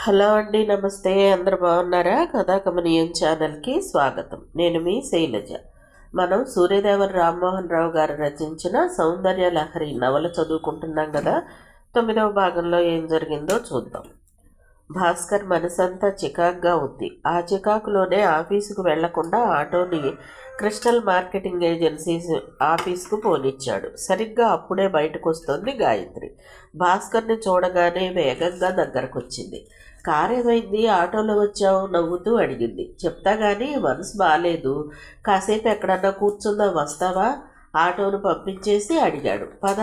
Hello అండి, నమస్తే. అందరు బాగున్నారా? కథా కమనీయం ఛానల్కి స్వాగతం. నేను మీ శైలజ. మనం సూర్యదేవర రామ్మోహన్ రావు గారు రచించిన సౌందర్య లహరి నవల చదువుకుంటున్నాం కదా. 9వ భాగంలో ఏం జరిగిందో చూద్దాం. భాస్కర్ మనసంతా చికాగ్గా ఉంది. ఆ చికాకులోనే ఆఫీసుకు వెళ్లకుండా ఆటోని క్రిస్టల్ మార్కెటింగ్ ఏజెన్సీ ఆఫీస్కు పోనిచ్చాడు. సరిగ్గా అప్పుడే బయటకు వస్తుంది గాయత్రి. భాస్కర్ని చూడగానే వేగంగా దగ్గరకొచ్చింది. కారేమైంది? ఆటోలో వచ్చావు? నవ్వుతూ అడిగింది. చెప్తా గానీ మనసు బాగాలేదు, కాసేపు ఎక్కడన్నా కూర్చుందాం, వస్తావా? ఆటోను పంపించేసి అడిగాడు. పద.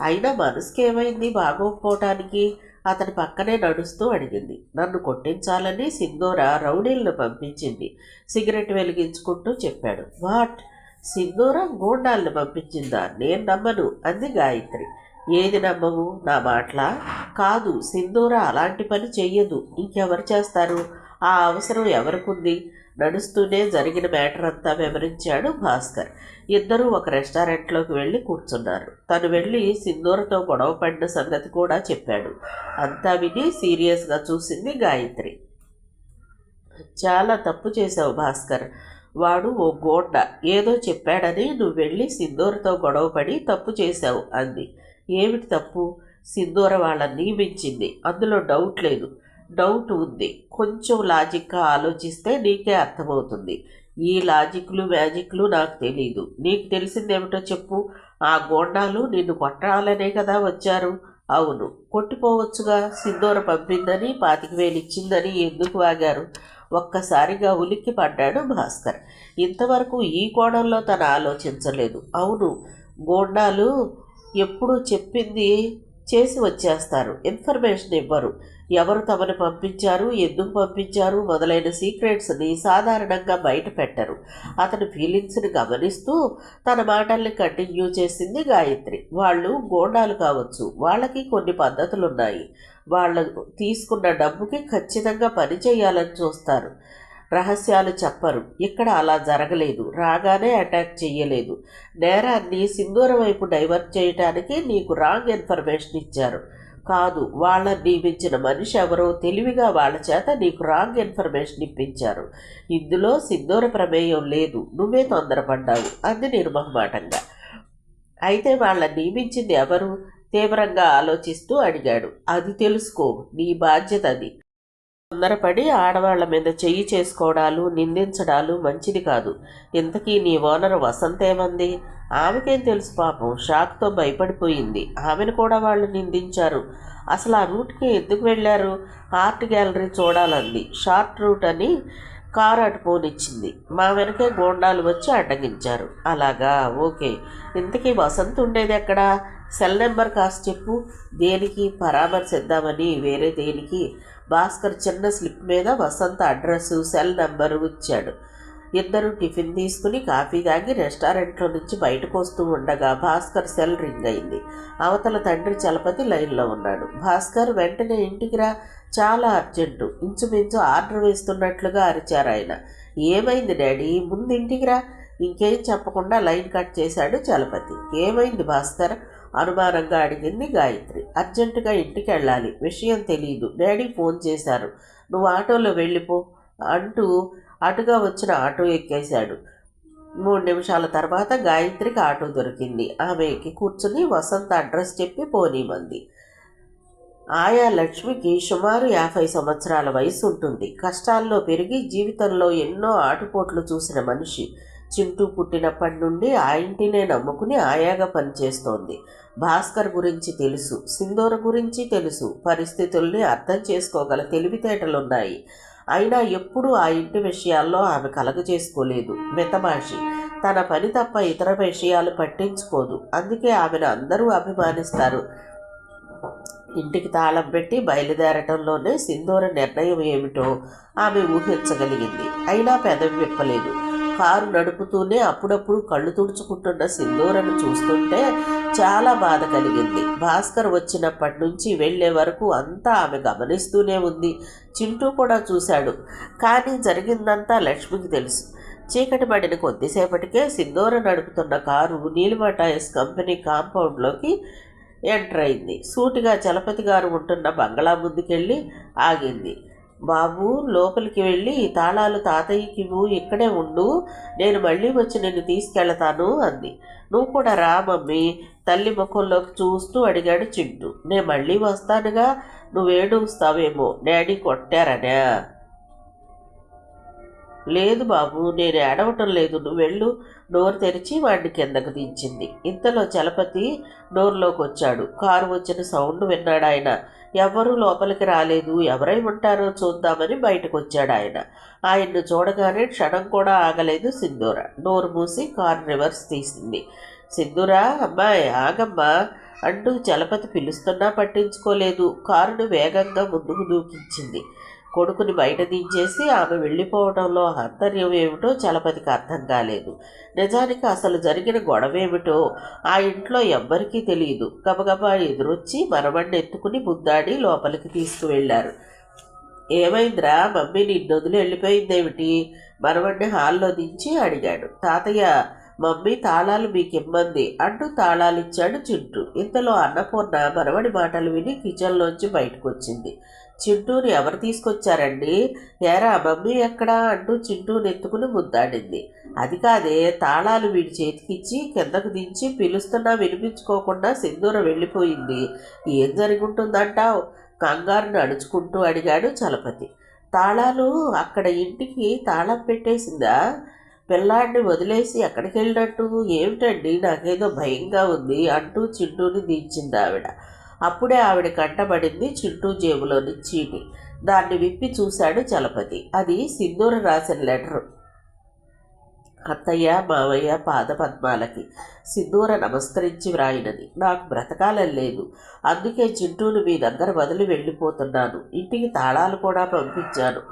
అయినా మనసుకేమైంది బాగోకపోవటానికి? అతని పక్కనే నడుస్తూ అడిగింది. నన్ను కొట్టించాలని సింధూర రౌడీలను పంపించింది, సిగరెట్ వెలిగించుకుంటూ చెప్పాడు. వాట్? సింధూర గూండాలను పంపించిందా? నేను నమ్మను అంది గాయత్రి. ఏది నమ్మవు? నా మాటలా? కాదు, సింధూర అలాంటి పని చెయ్యదు. ఇంకెవరు చేస్తారు? ఆ అవసరం ఎవరికుంది? నడుస్తూనే జరిగిన మ్యాటర్ అంతా వివరించాడు భాస్కర్. ఇద్దరూ ఒక రెస్టారెంట్లోకి వెళ్ళి కూర్చున్నారు. తను వెళ్ళి సింధూరతో గొడవ పడిన సంగతి కూడా చెప్పాడు. అంతా విని సీరియస్గా చూసింది గాయత్రి. చాలా తప్పు చేశావు భాస్కర్. వాడు ఓ గోండ ఏదో చెప్పాడని నువ్వు వెళ్ళి సింధూరతో గొడవపడి తప్పు చేశావు అంది. ఏమిటి తప్పు? సింధూర వాళ్ళని నియమించింది, అందులో డౌట్ లేదు. డౌట్ ఉంది. కొంచెం లాజిక్గా ఆలోచిస్తే నీకే అర్థమవుతుంది. ఈ లాజిక్లు మ్యాజిక్లు నాకు తెలీదు. నీకు తెలిసిందేమిటో చెప్పు. ఆ గోండాలు నిన్ను కొట్టాలనే కదా వచ్చారు? అవును. కొట్టిపోవచ్చుగా. సింధూర పంపిందని 25,000 ఇచ్చిందని ఎందుకు వాగారు? ఒక్కసారిగా ఉలిక్కి పడ్డాడు భాస్కర్. ఇంతవరకు ఈ కోణంలో తను ఆలోచించలేదు. అవును, గోండాలు ఎప్పుడు చెప్పింది చేసి వచ్చేస్తారు, ఇన్ఫర్మేషన్ ఇవ్వరు. ఎవరు తమను పంపించారు, ఎందుకు పంపించారు మొదలైన సీక్రెట్స్ని సాధారణంగా బయట పెట్టరు. అతని ఫీలింగ్స్ని గమనిస్తూ తన మాటల్ని కంటిన్యూ చేసింది గాయత్రి. వాళ్ళు గోండాలు కావచ్చు, వాళ్ళకి కొన్ని పద్ధతులున్నాయి. వాళ్ళు తీసుకున్న డబ్బుకి ఖచ్చితంగా పని చేయాలని చూస్తారు, రహస్యాలు చెప్పరు. ఇక్కడ అలా జరగలేదు. రాగానే అటాక్ చెయ్యలేదు. నేరాన్ని సింధూర వైపు డైవర్ట్ చేయటానికి నీకు రాంగ్ ఇన్ఫర్మేషన్ ఇచ్చారు. కాదు, వాళ్ళని నియమించిన మనిషి ఎవరో తెలివిగా వాళ్ళ చేత నీకు రాంగ్ ఇన్ఫర్మేషన్ ఇప్పించారు. ఇందులో సింధూర ప్రమేయం లేదు, నువ్వే తొందరపడ్డావు అంది నిర్మహమాటంగా. అయితే వాళ్ళని నియమించింది ఎవరు? తీవ్రంగా ఆలోచిస్తూ అడిగాడు. అది తెలుసుకో, నీ బాధ్యత అది. తొందరపడి ఆడవాళ్ల మీద చెయ్యి చేసుకోవడాలు, నిందించడాలు మంచిది కాదు. ఇంతకీ నీ ఓనర్ వసంత ఏమంది? ఆమెకేం తెలుసు పాపం, షాక్తో భయపడిపోయింది. ఆమెను కూడా వాళ్ళు నిందించారు. అసలు ఆ రూట్కి ఎందుకు వెళ్ళారు? ఆర్ట్ గ్యాలరీ చూడాలంది. షార్ట్ రూట్ అని కారు అటు పోనిచ్చింది. మా వెనకే గోండాలు వచ్చి అడ్డగించారు. అలాగా, ఓకే. ఇంతకీ వసంత్ ఉండేది ఎక్కడా? సెల్ నెంబర్ కాస్త చెప్పు. దేనికి? పరామర్శిద్దామని, వేరే దేనికి? భాస్కర్ చిన్న స్లిప్ మీద వసంత అడ్రస్సు, సెల్ నెంబరు ఇచ్చాడు. ఇద్దరు టిఫిన్ తీసుకుని కాఫీ తాగి రెస్టారెంట్లో నుంచి బయటకు వస్తూ ఉండగా భాస్కర్ సెల్ రింగ్ అయింది. అవతల తండ్రి చలపతి లైన్లో ఉన్నాడు. భాస్కర్, వెంటనే ఇంటికి రా, చాలా అర్జెంటు. ఇంచుమించు ఆర్డర్ వేస్తున్నట్లుగా అరిచారు ఆయన. ఏమైంది డాడీ? ముందు ఇంటికి రా. ఇంకేం చెప్పకుండా లైన్ కట్ చేశాడు చలపతి. ఏమైంది భాస్కర్? అనుమానంగా అడిగింది గాయత్రి. అర్జెంటుగా ఇంటికి వెళ్ళాలి, విషయం తెలియదు. డాడీ ఫోన్ చేశారు, నువ్వు ఆటోలో వెళ్ళిపో అంటూ అటుగా వచ్చిన ఆటో ఎక్కేశాడు. 3 నిమిషాల తర్వాత గాయత్రికి ఆటో దొరికింది. ఆమె ఎక్కి కూర్చుని వసంత అడ్రస్ చెప్పి పోనీమంది. ఆయా లక్ష్మికి సుమారు 50 సంవత్సరాల వయసు ఉంటుంది. కష్టాల్లో పెరిగి జీవితంలో ఎన్నో ఆటుపోట్లు చూసిన మనిషి. చింటూ పుట్టినప్పటి నుండి ఆ ఇంటినే నమ్ముకుని ఆయాగా పనిచేస్తోంది. భాస్కర్ గురించి తెలుసు, సింధూర గురించి తెలుసు. పరిస్థితుల్ని అర్థం చేసుకోగల తెలివితేటలున్నాయి. అయినా ఎప్పుడూ ఆ ఇంటి విషయాల్లో ఆమె కలగజేసుకోలేదు. మితమాషి. తన పని తప్ప ఇతర విషయాలు పట్టించుకోదు. అందుకే ఆమెను అందరూ అభిమానిస్తారు. ఇంటికి తాళం పెట్టి బయలుదేరటంలోనే సింధూర నిర్ణయం ఏమిటో ఆమె ఊహించగలిగింది. అయినా పెదవి విప్పలేదు. కారు నడుపుతూనే అప్పుడప్పుడు కళ్ళు తుడుచుకుంటున్న సింధూరను చూస్తుంటే చాలా బాధ కలిగింది. భాస్కర్ వచ్చినప్పటి నుంచి వెళ్లే వరకు అంతా ఆమె గమనిస్తూనే ఉంది. చింటూ కూడా చూశాడు. కానీ జరిగిందంతా లక్ష్మికి తెలుసు. చీకటి పడిన కొద్దిసేపటికే సింధూర నడుపుతున్న కారు నీలిమా టైర్స్ కంపెనీ కాంపౌండ్లోకి ఎంటర్ అయింది. సూటిగా చలపతి గారు ఉంటున్న బంగళా ముందుకెళ్ళి ఆగింది. బాబు, లోపలికి వెళ్ళి తాళాలు తాతయ్యకి ఇవ్వు, ఇక్కడే ఉండు, నేను మళ్ళీ వచ్చి నిన్ను తీసుకెళ్తాను అంది. నువ్వు కూడా రా మమ్మీ, తల్లి ముఖంలోకి చూస్తూ అడిగాడు చింటూ. నేను మళ్ళీ వస్తానుగా, నువ్వేడుస్తావేమో, డాడీ కొట్టారనా? లేదు బాబు, నేను ఏడవటం లేదు, నువ్వు వెళ్ళు. డోర్ తెరిచి వాడిని కిందకు దించింది. ఇంతలో చలపతి డోర్లోకి వచ్చాడు. కారు వచ్చిన సౌండ్ విన్నాడు ఆయన. ఎవరూ లోపలికి రాలేదు. ఎవరై ఉంటారో చూద్దామని బయటకు వచ్చాడు ఆయన. ఆయన్ను చూడగానే క్షణం కూడా ఆగలేదు సింధూర. డోర్ మూసి కారు రివర్స్ తీసింది. సింధూరా, అమ్మాయి ఆగమ్మా అంటూ చలపతి పిలుస్తున్నా పట్టించుకోలేదు. కారును వేగంగా ముందుకు దూకించింది. కొడుకుని బయట దించేసి ఆమె వెళ్ళిపోవడంలో ఆంతర్యం ఏమిటో చలపతికి అర్థం కాలేదు. నిజానికి అసలు జరిగిన గొడవేమిటో ఆ ఇంట్లో ఎవ్వరికీ తెలియదు. గబగబా ఎదురొచ్చి మనవణ్ణి ఎత్తుకుని ముద్దాడి లోపలికి తీసుకువెళ్లారు. ఏమైందిరా మమ్మీ, నిన్ను వదిలి వెళ్ళిపోయిందేమిటి? మనవణ్ణి హాల్లో దించి అడిగాడు. తాతయ్య, మమ్మీ తాళాలు మీకిమ్మంది అంటూ తాళాలిచ్చాడు చింటూ. ఇంతలో అన్నపూర్ణ మనవడి మాటలు విని కిచెన్లోంచి బయటకు వచ్చింది. చింటూని ఎవరు తీసుకొచ్చారండి? ఏరా మమ్మీ ఎక్కడా అంటూ చింటూని ఎత్తుకుని ముద్దాడింది. అది కాదే, తాళాలు వీడి చేతికిచ్చి కిందకు దించి పిలుస్తున్నా వినిపించుకోకుండా సింధూర వెళ్ళిపోయింది. ఏం జరిగి ఉంటుందంటావు? కంగారుని అడుచుకుంటూ అడిగాడు చలపతి. తాళాలు అక్కడ ఇంటికి తాళం పెట్టేసిందా? పిల్లాడిని వదిలేసి ఎక్కడికి వెళ్ళినట్టు? ఏమిటండి, నాకేదో భయంగా ఉంది అంటూ చింటూని దించింది ఆవిడ. అప్పుడే ఆవిడ కంటబడింది చింటూ జేబులోని చీటి. దాన్ని విప్పి చూశాడు చలపతి. అది సింధూర రాసిన లెటరు. అత్తయ్య, మావయ్య పాదపద్మాలకి సింధూర నమస్కరించి వ్రాయినది. నాకు బ్రతకాలని లేదు, అందుకే చింటూను మీ దగ్గర వదిలి వెళ్ళిపోతున్నాను. ఇంటికి తాళాలు కూడా పంపించాను.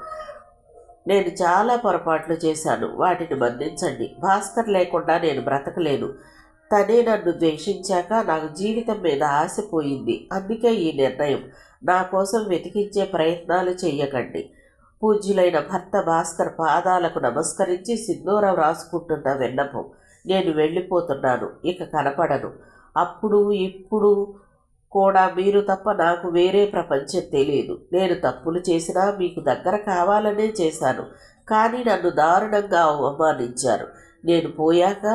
నేను చాలా పొరపాట్లు చేశాను, వాటిని మన్నించండి. భాస్కర్ లేకుండా నేను బ్రతకలేను. తనే నన్ను ద్వేషించాక నాకు జీవితం మీద ఆశపోయింది. అందుకే ఈ నిర్ణయం. నా కోసం వెతికించే ప్రయత్నాలు చెయ్యకండి. పూజ్యులైన భర్త భాస్కర్ పాదాలకు నమస్కరించి సింధూర వ్రాసుకుంటున్న విన్నపం. నేను వెళ్ళిపోతున్నాను, ఇక కనపడను. అప్పుడు ఇప్పుడు కూడా మీరు తప్ప నాకు వేరే ప్రపంచం తెలియదు. నేను తప్పులు చేసినా మీకు దగ్గర కావాలనే చేశాను, కానీ నన్ను దారుణంగా అవమానించారు. నేను పోయాక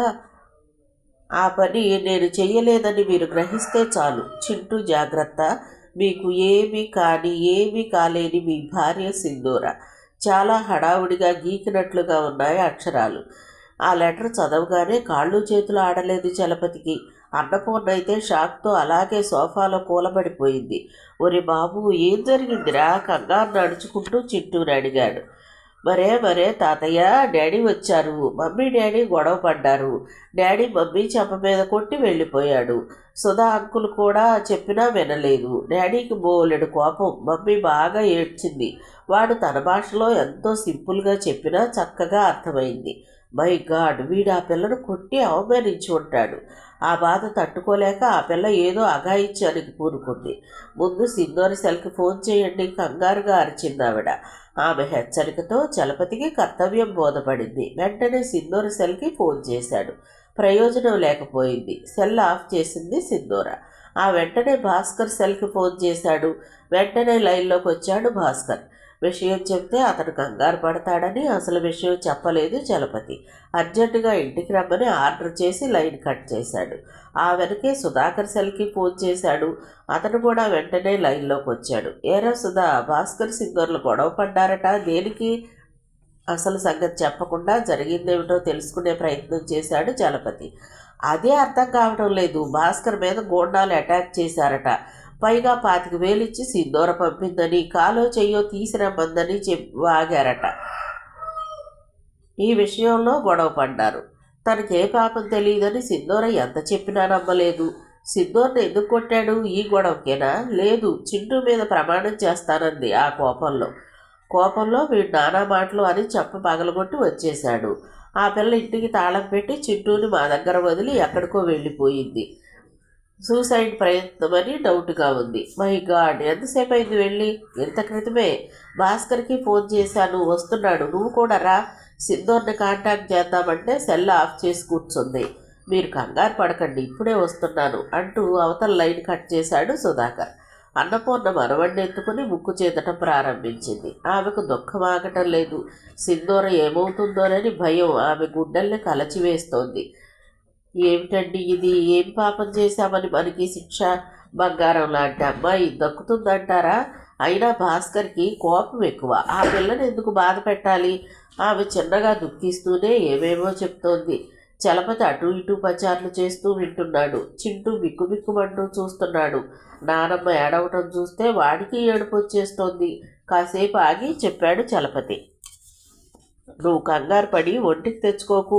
ఆ పని నేను చెయ్యలేదని మీరు గ్రహిస్తే చాలు. చింటూ జాగ్రత్త. మీకు ఏమీ కాలేని మీ భార్య సింధూర. చాలా హడావుడిగా గీకినట్లుగా ఉన్నాయి అక్షరాలు. ఆ లెటర్ చదవగానే కాళ్ళు చేతులు ఆడలేదు చలపతికి. అన్నపూర్ణ అయితే షాక్తో అలాగే సోఫాలో కూలబడిపోయింది. ఒరే బాబు, ఏం జరిగిందిరా? కంగారు నడుచుకుంటూ చింటూని అడిగాడు. మరే తాతయ్య, డాడీ వచ్చారు. మమ్మీ డాడీ గొడవ పడ్డారు. డాడీ మమ్మీ చెంప మీద కొట్టి వెళ్ళిపోయాడు. సుధా అంకుల్ కూడా చెప్పినా వినలేదు. డాడీకి బోలెడు కోపం. మమ్మీ బాగా ఏడ్చింది. వాడు తన భాషలో ఎంతో సింపుల్గా చెప్పినా చక్కగా అర్థమైంది. మై గాడ్, వీడు ఆ పిల్లను కొట్టి అవమానించి ఉంటాడు. ఆ బాధ తట్టుకోలేక ఆ పిల్ల ఏదో అఘాయిత్యానికి పూనుకుంది. ముందు సింధూర సెల్కి ఫోన్ చేయండి, కంగారుగా అరిచింది ఆవిడ. ఆమె హెచ్చరికతో చలపతికి కర్తవ్యం బోధపడింది. వెంటనే సింధూర సెల్కి ఫోన్ చేశాడు. ప్రయోజనం లేకపోయింది. సెల్ ఆఫ్ చేసింది సింధూర. ఆ వెంటనే భాస్కర్ సెల్కి ఫోన్ చేశాడు. వెంటనే లైన్లోకి వచ్చాడు భాస్కర్. విషయం చెప్తే అతను కంగారు పడతాడని అసలు విషయం చెప్పలేదు చలపతి. అర్జెంటుగా ఇంటికి రమ్మని ఆర్డర్ చేసి లైన్ కట్ చేశాడు. ఆ వెనకే సుధాకర్ సెల్కి ఫోన్ చేశాడు. అతను కూడా వెంటనే లైన్లోకి వచ్చాడు. ఏరా సుధా, భాస్కర్ సింధూర్లు గొడవ పడ్డారట, దేనికి? అసలు సంగతి చెప్పకుండా జరిగిందేమిటో తెలుసుకునే ప్రయత్నం చేశాడు చలపతి. అదే అర్థం కావడం లేదు. భాస్కర్ మీద గోండాలు అటాక్ చేశారట. పైగా 25,000 ఇచ్చి సింధూర పంపిందని, కాలో చెయ్యో తీసిరమ్మందని వాగారట. ఈ విషయంలో గొడవ పడ్డారు. తనకే పాపం తెలియదని సింధూర ఎంత చెప్పినా నమ్మలేదు. సింధూర్ని ఎందుకు కొట్టాడు? ఈ గొడవకేనా? లేదు, చింటూ మీద ప్రమాణం చేస్తానంది. ఆ కోపంలో వీడు నానా మాటలు అని చెప్ప పగలగొట్టి వచ్చేశాడు. ఆ పిల్ల ఇంటికి తాళం పెట్టి చింటూని మా దగ్గర వదిలి ఎక్కడికో వెళ్ళిపోయింది. సూసైడ్ ప్రయత్నం అని డౌట్గా ఉంది. మై గాడ్, ఎంతసేపు అయింది వెళ్ళి? ఇంత క్రితమే. భాస్కర్కి ఫోన్ చేశాను, వస్తున్నాడు. నువ్వు కూడా రా. సింధూర్ని కాంటాక్ట్ చేద్దామంటే సెల్ ఆఫ్ చేసి కూర్చుంది. మీరు కంగారు పడకండి, ఇప్పుడే వస్తున్నాను అంటూ అవతల లైన్ కట్ చేశాడు సుధాకర్. అన్నపూర్ణ మనవణ్ణి ఎత్తుకుని ముక్కు చేదటం ప్రారంభించింది. ఆమెకు దుఃఖం ఆగటం లేదు. సింధూర ఏమవుతుందోనని భయం ఆమె గుండెల్ని కలచివేస్తోంది. ఏమిటండి ఇది? ఏం పాపం చేశామని మనకి శిక్ష? బంగారం లాంటి అమ్మాయి దక్కుతుందంటారా? అయినా భాస్కర్కి కోపం ఎక్కువ. ఆ పిల్లని ఎందుకు బాధ పెట్టాలి? ఆమె చిన్నగా దుఃఖిస్తూనే ఏమేమో చెప్తోంది. చలపతి అటు ఇటు పచార్లు చేస్తూ వింటున్నాడు. చింటూ బిక్కుబిక్కుమంటూ చూస్తున్నాడు. నానమ్మ ఏడవటం చూస్తే వాడికి ఏడుపు వచ్చేస్తోంది. కాసేపు ఆగి చెప్పాడు చలపతి. నువ్వు కంగారు పడి ఒంటికి తెచ్చుకోకు.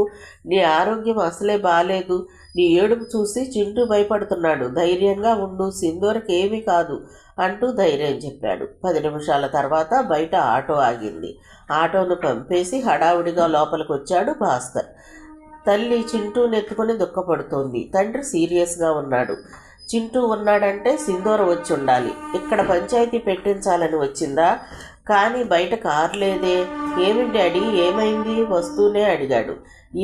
నీ ఆరోగ్యం అసలే బాలేదు. నీ ఏడుపు చూసి చింటూ భయపడుతున్నాడు. ధైర్యంగా ఉండు, సింధూరకి ఏమీ కాదు అంటూ ధైర్యం చెప్పాడు. 10 నిమిషాల తర్వాత బయట ఆటో ఆగింది. ఆటోను పంపేసి హడావుడిగా లోపలికి వచ్చాడు భాస్కర్. తల్లి చింటూని ఎత్తుకుని దుఃఖపడుతోంది. తండ్రి సీరియస్గా ఉన్నాడు. చింటూ ఉన్నాడంటే సింధూర వచ్చి ఉండాలి. ఇక్కడ పంచాయతీ పెట్టించాలని వచ్చిందా? కానీ బయట కారు లేదే. ఏమి డాడీ, ఏమైంది? వస్తూనే అడిగాడు.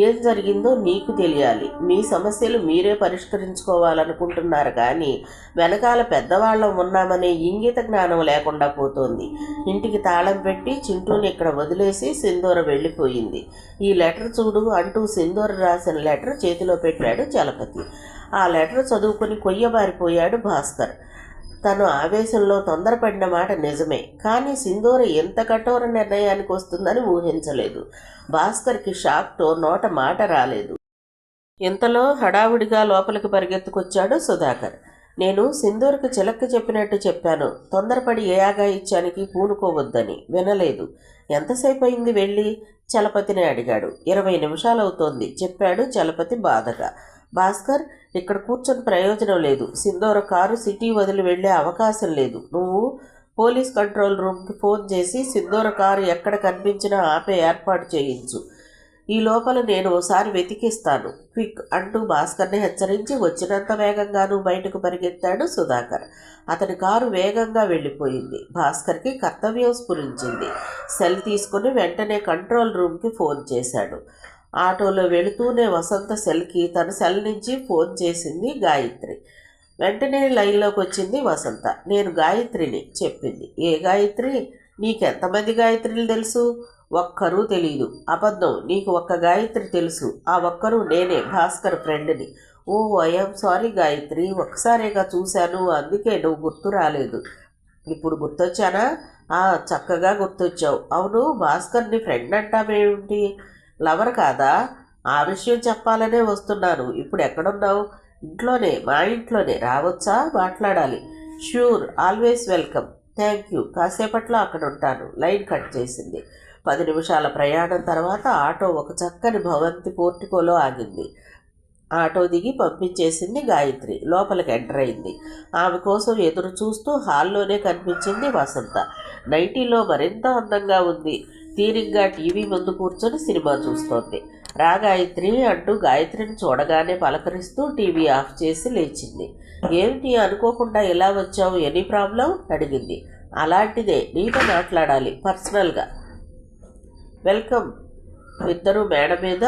ఏం జరిగిందో నీకు తెలియాలి. మీ సమస్యలు మీరే పరిష్కరించుకోవాలనుకుంటున్నారు, కానీ వెనకాల పెద్దవాళ్ళం ఉన్నామనే ఇంగిత జ్ఞానం లేకుండా పోతోంది. ఇంటికి తాళం పెట్టి చింటూని ఇక్కడ వదిలేసి సింధూర వెళ్ళిపోయింది. ఈ లెటర్ చూడు అంటూ సింధూర రాసిన లెటర్ చేతిలో పెట్టాడు చలపతి. ఆ లెటర్ చదువుకుని కొయ్యబారిపోయాడు భాస్కర్. తను ఆవేశంలో తొందరపడిన మాట నిజమే, కానీ సింధూర ఎంత కఠోర నిర్ణయానికి వస్తుందని ఊహించలేదు. భాస్కర్కి షాక్తో నోట మాట రాలేదు. ఇంతలో హడావుడిగా లోపలికి పరిగెత్తుకొచ్చాడు సుధాకర్. నేను సింధూర్కి చిలక్క చెప్పినట్టు చెప్పాను. తొందరపడి ఏ ఆగాయిత్యానికి పూనుకోవద్దని. వినలేదు. ఎంతసేపు అయింది వెళ్ళి? చలపతిని అడిగాడు. 20 నిమిషాలవుతోంది చెప్పాడు చలపతి బాధగా. భాస్కర్, ఇక్కడ కూర్చొని ప్రయోజనం లేదు. సింధూర కారు సిటీ వదిలి వెళ్ళే అవకాశం లేదు. నువ్వు పోలీస్ కంట్రోల్ రూమ్కి ఫోన్ చేసి సింధూర కారు ఎక్కడ కనిపించినా ఆపే ఏర్పాటు చేయించు. ఈ లోపల నేను ఓసారి వెతికిస్తాను, క్విక్ అంటూ భాస్కర్ని హెచ్చరించి వచ్చినంత వేగంగానూ బయటకు పరిగెత్తాడు సుధాకర్. అతని కారు వేగంగా వెళ్ళిపోయింది. భాస్కర్కి కర్తవ్యం స్ఫురించింది. సెల్ తీసుకుని వెంటనే కంట్రోల్ రూమ్కి ఫోన్ చేశాడు. ఆటోలో వెళుతూనే వసంత సెల్కి తన సెల్ నుంచి ఫోన్ చేసింది గాయత్రి. వెంటనే లైన్లోకి వచ్చింది వసంత. నేను గాయత్రిని చెప్పింది. ఏ గాయత్రి? నీకెంతమంది గాయత్రులు తెలుసు? ఒక్కరూ తెలీదు. అబద్ధం. నీకు ఒక్క గాయత్రి తెలుసు. ఆ ఒక్కరు నేనే, భాస్కర్ ఫ్రెండ్ని. ఓ ఐఎమ్ సారీ గాయత్రి, ఒక్కసారిగా చూశాను, అందుకే నువ్వు గుర్తు రాలేదు. ఇప్పుడు గుర్తొచ్చానా? చక్కగా గుర్తొచ్చావు. అవును, భాస్కర్ని ఫ్రెండ్ అంటావేమిటి? లవర్ కాదా? ఆ విషయం చెప్పాలనే వస్తున్నాను. ఇప్పుడు ఎక్కడున్నావు? ఇంట్లోనే. మా ఇంట్లోనే. రావచ్చా? మాట్లాడాలి. Sure, always welcome. Thank you. కాసేపట్లో అక్కడ ఉంటాను. లైన్ కట్ చేసింది. 10 నిమిషాల ప్రయాణం తర్వాత ఆటో ఒక చక్కని భవంతి పోర్టికోలో ఆగింది. ఆటో దిగి పంపించేసింది గాయత్రి. లోపలికి ఎంటర్ అయింది. ఆమె కోసం ఎదురు చూస్తూ హాల్లోనే కనిపించింది వసంత. నైటీలో మరింత అందంగా ఉంది. తీరిగ్గా టీవీ ముందు కూర్చొని సినిమా చూస్తోంది. రా గాయత్రి అంటూ గాయత్రిని చూడగానే పలకరిస్తూ టీవీ ఆఫ్ చేసి లేచింది. ఏమిటి, అనుకోకుండా ఎలా వచ్చావు? Any problem? అడిగింది. అలాంటిదే, నీతో మాట్లాడాలి పర్సనల్గా. వెల్కమ్. ఇద్దరు మేడ మీద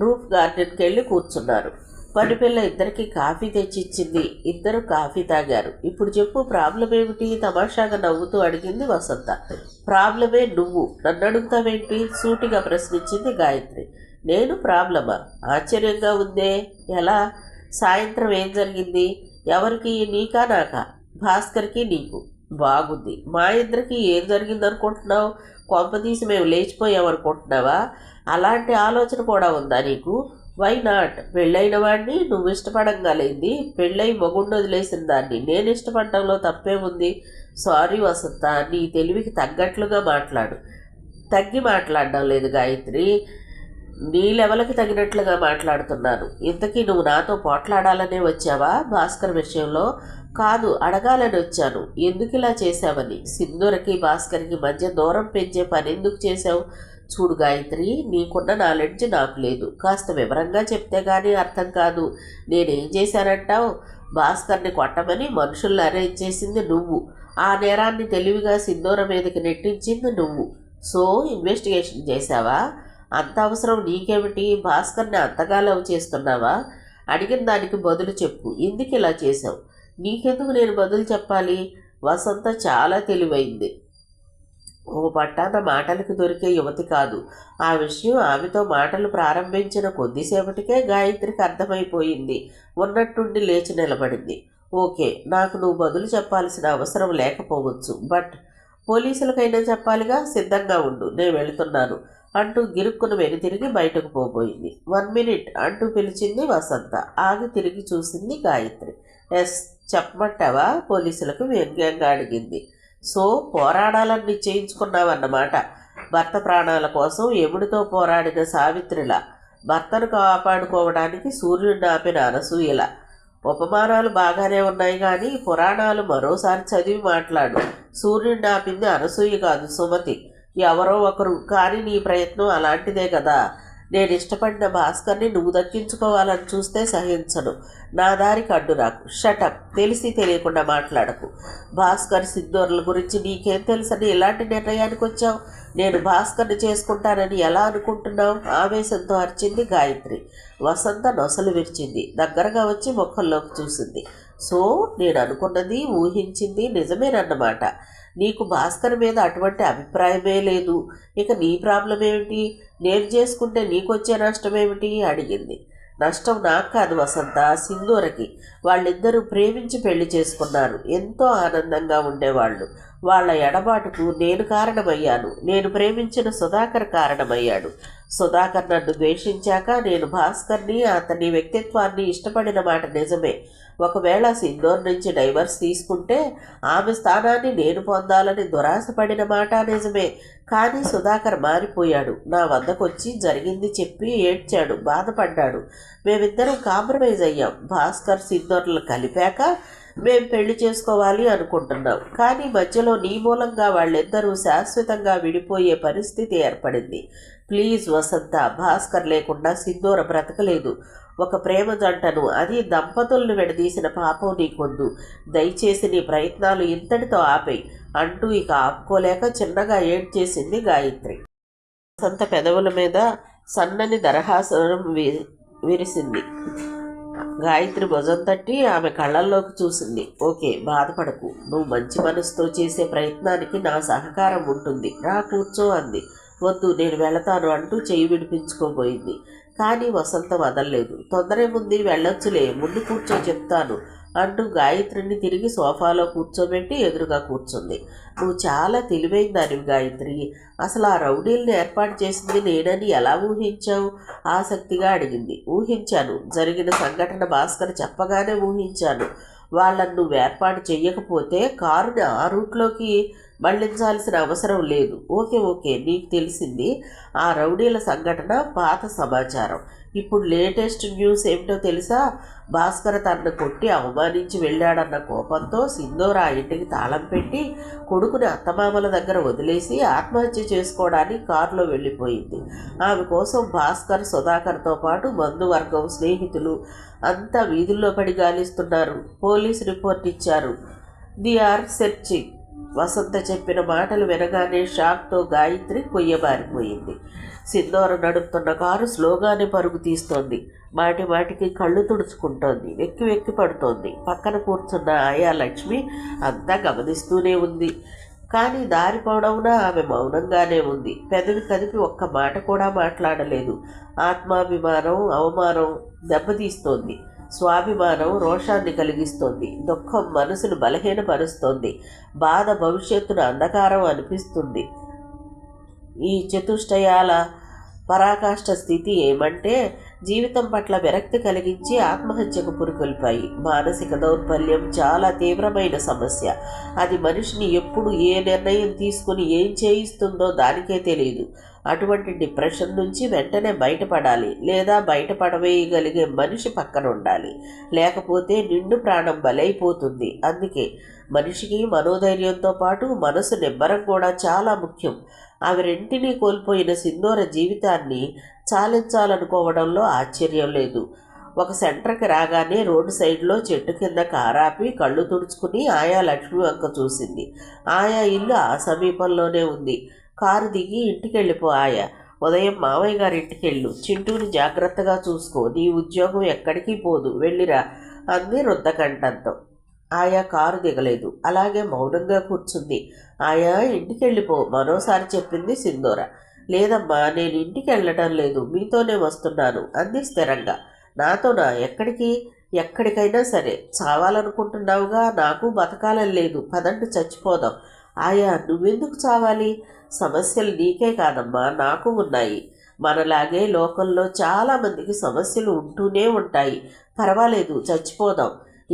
రూఫ్ గార్డెన్కి వెళ్ళి కూర్చున్నారు. పనిపిల్ల ఇద్దరికి కాఫీ తెచ్చిచ్చింది. ఇద్దరు కాఫీ తాగారు. ఇప్పుడు చెప్పు, ప్రాబ్లం ఏమిటి? తమాషాగా నవ్వుతూ అడిగింది వసంత. ప్రాబ్లమే నువ్వు. నన్ను అడుగుతావేంటి? సూటిగా ప్రశ్నించింది గాయత్రి. నేను ప్రాబ్లమా? ఆశ్చర్యంగా ఉందే. ఎలా? సాయంత్రం ఏం జరిగింది? ఎవరికి? నీకా నాకా? భాస్కర్కి నీకు. బాగుంది. మా ఇద్దరికి ఏం జరిగిందనుకుంటున్నావు? కొంపదీసి మేము లేచిపోయామనుకుంటున్నావా? అలాంటి ఆలోచన కూడా ఉందా నీకు? Why not? పెళ్ళైన వాడిని నువ్వు ఇష్టపడంగాలేంది. పెళ్ళై మొగుండు వదిలేసిన దాన్ని నేను ఇష్టపడటంలో తప్పేముంది? సారీ వసంత, నీ తెలివికి తగ్గట్లుగా మాట్లాడు. తగ్గి మాట్లాడడం లేదు గాయత్రి, నీ లెవెల్కి తగినట్లుగా మాట్లాడుతున్నాను. ఇంతకీ నువ్వు నాతో పోట్లాడాలనే వచ్చావా? భాస్కర్ విషయంలో కాదు, అడగాలని వచ్చాను. ఎందుకు ఇలా చేశావని. సింధూరకి భాస్కర్కి మధ్య దూరం పెంచే పని ఎందుకు చేశావు? చూడు గాయత్రి, నీకున్న నాలెడ్జ్ నాకు లేదు. కాస్త వివరంగా చెప్తే కానీ అర్థం కాదు. నేనేం చేశానంటావు? భాస్కర్ని కొట్టమని మనుషుల్ని అరేంజ్ చేసింది నువ్వు. ఆ నేరాన్ని తెలివిగా సింధూర మీదకి నెట్టించింది నువ్వు. సో ఇన్వెస్టిగేషన్ చేశావా? అంత అవసరం నీకేమిటి? భాస్కర్ని అంతగా లవ్ చేస్తున్నావా? అడిగిన దానికి బదులు చెప్పు. ఎందుకు ఇలా చేశావు? నీకెందుకు నేను బదులు చెప్పాలి? వసంత చాలా తెలివైంది. ఓ పట్టాన మాటలకు దొరికే యువతి కాదు. ఆ విషయం ఆమెతో మాటలు ప్రారంభించిన కొద్దిసేపటికే గాయత్రికి అర్థమైపోయింది. ఉన్నట్టుండి లేచి నిలబడింది. ఓకే, నాకు నువ్వు బదులు చెప్పాల్సిన అవసరం లేకపోవచ్చు, బట్ పోలీసులకైనా చెప్పాలిగా. సిద్ధంగా ఉండు, నేను వెళుతున్నాను అంటూ గిరుక్కును వెనుతిరిగి బయటకు పోబోయింది. 1 మినిట్ అంటూ పిలిచింది వసంత. ఆగి తిరిగి చూసింది గాయత్రి. ఎస్, చెప్పమంటావా? పోలీసులకు వ్యంగ్యంగా అడిగింది. సో పోరాడాలని నిశ్చయించుకున్నావన్నమాట. భర్త ప్రాణాల కోసం యముడితో పోరాడిన సావిత్రిలా, భర్తను కాపాడుకోవడానికి సూర్యుడిని ఆపిన అనసూయలా. ఉపమానాలు బాగానే ఉన్నాయి కానీ పురాణాలు మరోసారి చదివి మాట్లాడు. సూర్యుడిని ఆపింది అనసూయ కాదు, సుమతి. ఎవరో ఒకరు. కానీ నీ ప్రయత్నం అలాంటిదే కదా. నేను ఇష్టపడిన భాస్కర్ని నువ్వు దక్కించుకోవాలని చూస్తే సహించను. నా దారికి అడ్డు రాకు. షటప్. తెలిసి తెలియకుండా మాట్లాడకు. భాస్కర్ సిద్ధోర్ల గురించి నీకేం తెలుసని ఇలాంటి నిర్ణయానికి వచ్చావు? నేను భాస్కర్ని చేసుకుంటానని ఎలా అనుకుంటున్నావు? ఆవేశంతో అరిచింది గాయత్రి. వసంత నొసలు విరిచింది. దగ్గరగా వచ్చి ముఖంలోకి చూసింది. సో నేను అనుకున్నది, ఊహించింది నిజమేనన్నమాట. నీకు భాస్కర్ మీద అటువంటి అభిప్రాయమే లేదు. ఇక నీ ప్రాబ్లం ఏమిటి? నేను చేసుకుంటే నీకొచ్చే నష్టం ఏమిటి? అడిగింది. నష్టం నాకు కాదు వసంత, సింధూరకి. వాళ్ళిద్దరూ ప్రేమించి పెళ్లి చేసుకున్నారు. ఎంతో ఆనందంగా ఉండేవాళ్ళు. వాళ్ళ ఎడబాటుకు నేను కారణమయ్యాను. నేను ప్రేమించిన సుధాకర్ కారణమయ్యాడు. సుధాకర్ నన్ను ద్వేషించాక నేను భాస్కర్ని, అతని వ్యక్తిత్వాన్ని ఇష్టపడిన మాట నిజమే. ఒకవేళ సింధూర్ నుంచి డైవర్స్ తీసుకుంటే ఆమె స్థానాన్ని నేను పొందాలని దురాశపడిన మాట నిజమే. కానీ సుధాకర్ మారిపోయాడు. నా వద్దకొచ్చి జరిగింది చెప్పి ఏడ్చాడు, బాధపడ్డాడు. మేమిద్దరం కాంప్రమైజ్ అయ్యాం. భాస్కర్ సింధూర్లు కలిపాక మేం పెళ్లి చేసుకోవాలి అనుకుంటున్నాం. కానీ మధ్యలో నీ మూలంగా వాళ్ళిద్దరూ శాశ్వతంగా విడిపోయే పరిస్థితి ఏర్పడింది. ప్లీజ్ వసంత, భాస్కర్ లేకుండా సింధూర బ్రతకలేదు. ఒక ప్రేమ జంటను, అది దంపతులను విడదీసిన పాపం నీకొద్దు. దయచేసి నీ ప్రయత్నాలు ఇంతటితో ఆపేయి అంటూ ఇక ఆపుకోలేక చిన్నగా ఏడ్చేసింది గాయత్రి. వసంత పెదవుల మీద సన్నని దరహాసనం విరిసింది. గాయత్రి భుజం తట్టి ఆమె కళ్ళల్లోకి చూసింది. ఓకే, బాధపడకు. నువ్వు మంచి మనసుతో చేసే ప్రయత్నానికి నా సహకారం ఉంటుంది. రా కూర్చో అంది. వద్దు, నేను వెళతాను అంటూ చెయ్యి విడిపించుకోబోయింది. కానీ వసంత వదల్లేదు. తొందరేముంది, వెళ్ళొచ్చులే, ముందు కూర్చో చెప్తాను అంటూ గాయత్రిని తిరిగి సోఫాలో కూర్చోబెట్టి ఎదురుగా కూర్చుంది. నువ్వు చాలా తెలివైన దానివి గాయత్రి. అసలు ఆ రౌడీల్ని ఏర్పాటు చేసింది నేనని ఎలా ఊహించావు? ఆసక్తిగా అడిగింది. ఊహించాను. జరిగిన సంఘటన భాస్కర్ చెప్పగానే ఊహించాను. వాళ్ళను నువ్వు ఏర్పాటు చెయ్యకపోతే కారుని ఆ రూట్లోకి మళ్లించాల్సిన అవసరం లేదు. ఓకే ఓకే, నీకు తెలిసింది. ఆ రౌడీల సంఘటన పాత సమాచారం. ఇప్పుడు లేటెస్ట్ న్యూస్ ఏమిటో తెలుసా? భాస్కర్ తనను కొట్టి అవమానించి వెళ్ళాడన్న కోపంతో సింధూర ఆ ఇంటికి తాళం పెట్టి కొడుకుని అత్తమామల దగ్గర వదిలేసి ఆత్మహత్య చేసుకోవడానికి కారులో వెళ్ళిపోయింది. ఆమె కోసం భాస్కర్, సుధాకర్తో పాటు బంధువర్గం, స్నేహితులు అంతా వీధుల్లో పడి గాలిస్తున్నారు. పోలీసు రిపోర్ట్ ఇచ్చారు. They are searching. వసంత చెప్పిన మాటలు వినగానే షాక్తో గాయత్రి కొయ్యబారిపోయింది. సింధూర నడుపుతున్న కారు స్లోగానే పరుగు తీస్తోంది. మాటి మాటికి కళ్ళు తుడుచుకుంటోంది. వెక్కి వెక్కి పడుతోంది. పక్కన కూర్చున్న ఆయా లక్ష్మి అంతా గమనిస్తూనే ఉంది. కానీ దారి పొడవునా ఆమె మౌనంగానే ఉంది. పెదవి కదిపి ఒక్క మాట కూడా మాట్లాడలేదు. ఆత్మాభిమానం అవమానం దెబ్బతీస్తోంది. స్వాభిమానం రోషాన్ని కలిగిస్తోంది. దుఃఖం మనసును బలహీనపరుస్తోంది. బాధ భవిష్యత్తును అంధకారం అనిపిస్తుంది. ఈ చతుష్టయాల పరాకాష్ఠ స్థితి ఏమంటే జీవితం పట్ల విరక్తి కలిగించి ఆత్మహత్యకు పురికొల్పాయి. మానసిక దౌర్బల్యం చాలా తీవ్రమైన సమస్య. అది మనిషిని ఎప్పుడు ఏ నిర్ణయం తీసుకుని ఏం చేయిస్తుందో దానికే తెలియదు. అటువంటి డిప్రెషన్ నుంచి వెంటనే బయటపడాలి, లేదా బయటపడవేయగలిగే మనిషి పక్కన ఉండాలి. లేకపోతే నిండు ప్రాణం బలైపోతుంది. అందుకే మనిషికి మనోధైర్యంతో పాటు మనసు నిబ్బరం కూడా చాలా ముఖ్యం. అవి రెంటినీ కోల్పోయిన సింధూర జీవితాన్ని చాలించాలనుకోవడంలో ఆశ్చర్యం లేదు. ఒక సెంటర్కి రాగానే రోడ్డు సైడ్లో చెట్టు కింద కారాపి కళ్ళు తుడుచుకుని ఆయా లక్ష్మి వంక చూసింది. ఆయా ఇల్లు ఆ సమీపంలోనే ఉంది. కారు దిగి ఇంటికి వెళ్ళిపో ఆయా. ఉదయం మావయ్య గారింటికి వెళ్ళు, చింటూని జాగ్రత్తగా చూసుకో, నీ ఉద్యోగం ఎక్కడికి పోదు, వెళ్ళిరా అంది రుద్దకంఠంతో. ఆయా కారు దిగలేదు, అలాగే మౌనంగా కూర్చుంది. ఆయా ఇంటికి వెళ్ళిపో మరోసారి చెప్పింది సింధూర. లేదమ్మా, నేను ఇంటికి వెళ్ళటం లేదు, మీతోనే వస్తున్నాను అంది స్థిరంగా. నాతోనా? ఎక్కడికి? ఎక్కడికైనా సరే. చావాలనుకుంటున్నావుగా, నాకు బతకాలని లేదు, పదండి చచ్చిపోదాం. ఆయా, నువ్వెందుకు చావాలి? సమస్యలు నీకే కాదమ్మా, నాకు ఉన్నాయి. మనలాగే లోకంలో చాలామందికి సమస్యలు ఉంటూనే ఉంటాయి. పర్వాలేదు, చచ్చిపోదాం.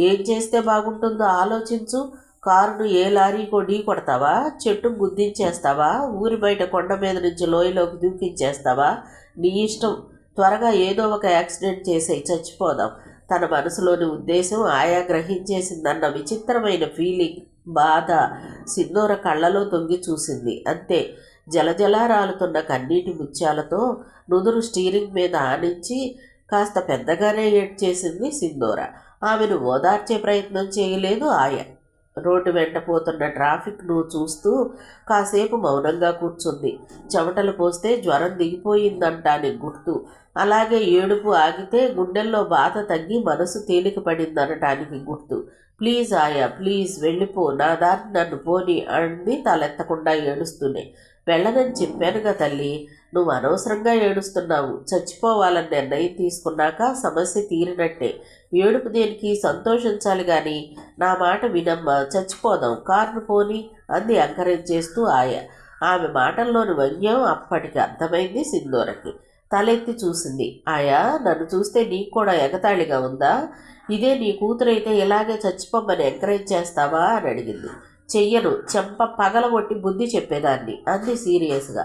ఏం చేస్తే బాగుంటుందో ఆలోచించు. కారును ఏ లారీకో ఢీ కొడతావా? చెట్టును గుద్దించేస్తావా? ఊరి బయట కొండ మీద నుంచి లోయలోకి దూకించేస్తావా? నీ ఇష్టం. త్వరగా ఏదో ఒక యాక్సిడెంట్ చేసేయి, చచ్చిపోదాం. తన మనసులోని ఉద్దేశం ఆయా గ్రహించేసిందన్న విచిత్రమైన ఫీలింగ్, బాధ సింధూర కళ్ళలో తొంగి చూసింది. అంతే. జలజలా రాలుతున్న కన్నీటి ముత్యాలతో నుదురు స్టీరింగ్ మీద ఆనించి కాస్త పెద్దగానే ఏడ్చేసింది సింధూర. ఆమెను ఓదార్చే ప్రయత్నం చేయలేదు ఆయా. రోడ్డు వెంట పోతున్న ట్రాఫిక్ను చూస్తూ కాసేపు మౌనంగా కూర్చుంది. చెమటలు పోస్తే జ్వరం దిగిపోయిందంటాని గుర్తు. అలాగే ఏడుపు ఆగితే గుండెల్లో బాధ తగ్గి మనసు తేలిక పడిందనటానికి గుర్తు. ప్లీజ్ ఆయా, ప్లీజ్ వెళ్ళిపో, నా దారి నన్ను పోని అంది తలెత్తకుండా ఏడుస్తూనే. వెళ్ళనని చెప్పానుగా తల్లి, నువ్వు అనవసరంగా ఏడుస్తున్నావు. చచ్చిపోవాలని నిర్ణయం తీసుకున్నాక సమస్య తీరినట్టే. ఏడుపు దేనికి? సంతోషించాలి కానీ. నా మాట వినమ్మా, చచ్చిపోదాం, కారును పోని అంది ఎంకరేజ్ చేస్తూ ఆయా. ఆమె మాటల్లోని వ్యంగ్యం అప్పటికి అర్థమైంది సింధూరకి. తలెత్తి చూసింది. ఆయా, నన్ను చూస్తే నీకు కూడా ఎగతాళిగా ఉందా? ఇదే నీ కూతురైతే ఇలాగే చచ్చిపోమ్మని ఎంకరేజ్ చేస్తావా అని అడిగింది. చెయ్యను, చెంప పగలగొట్టి బుద్ధి చెప్పేదాన్ని అంది సీరియస్గా.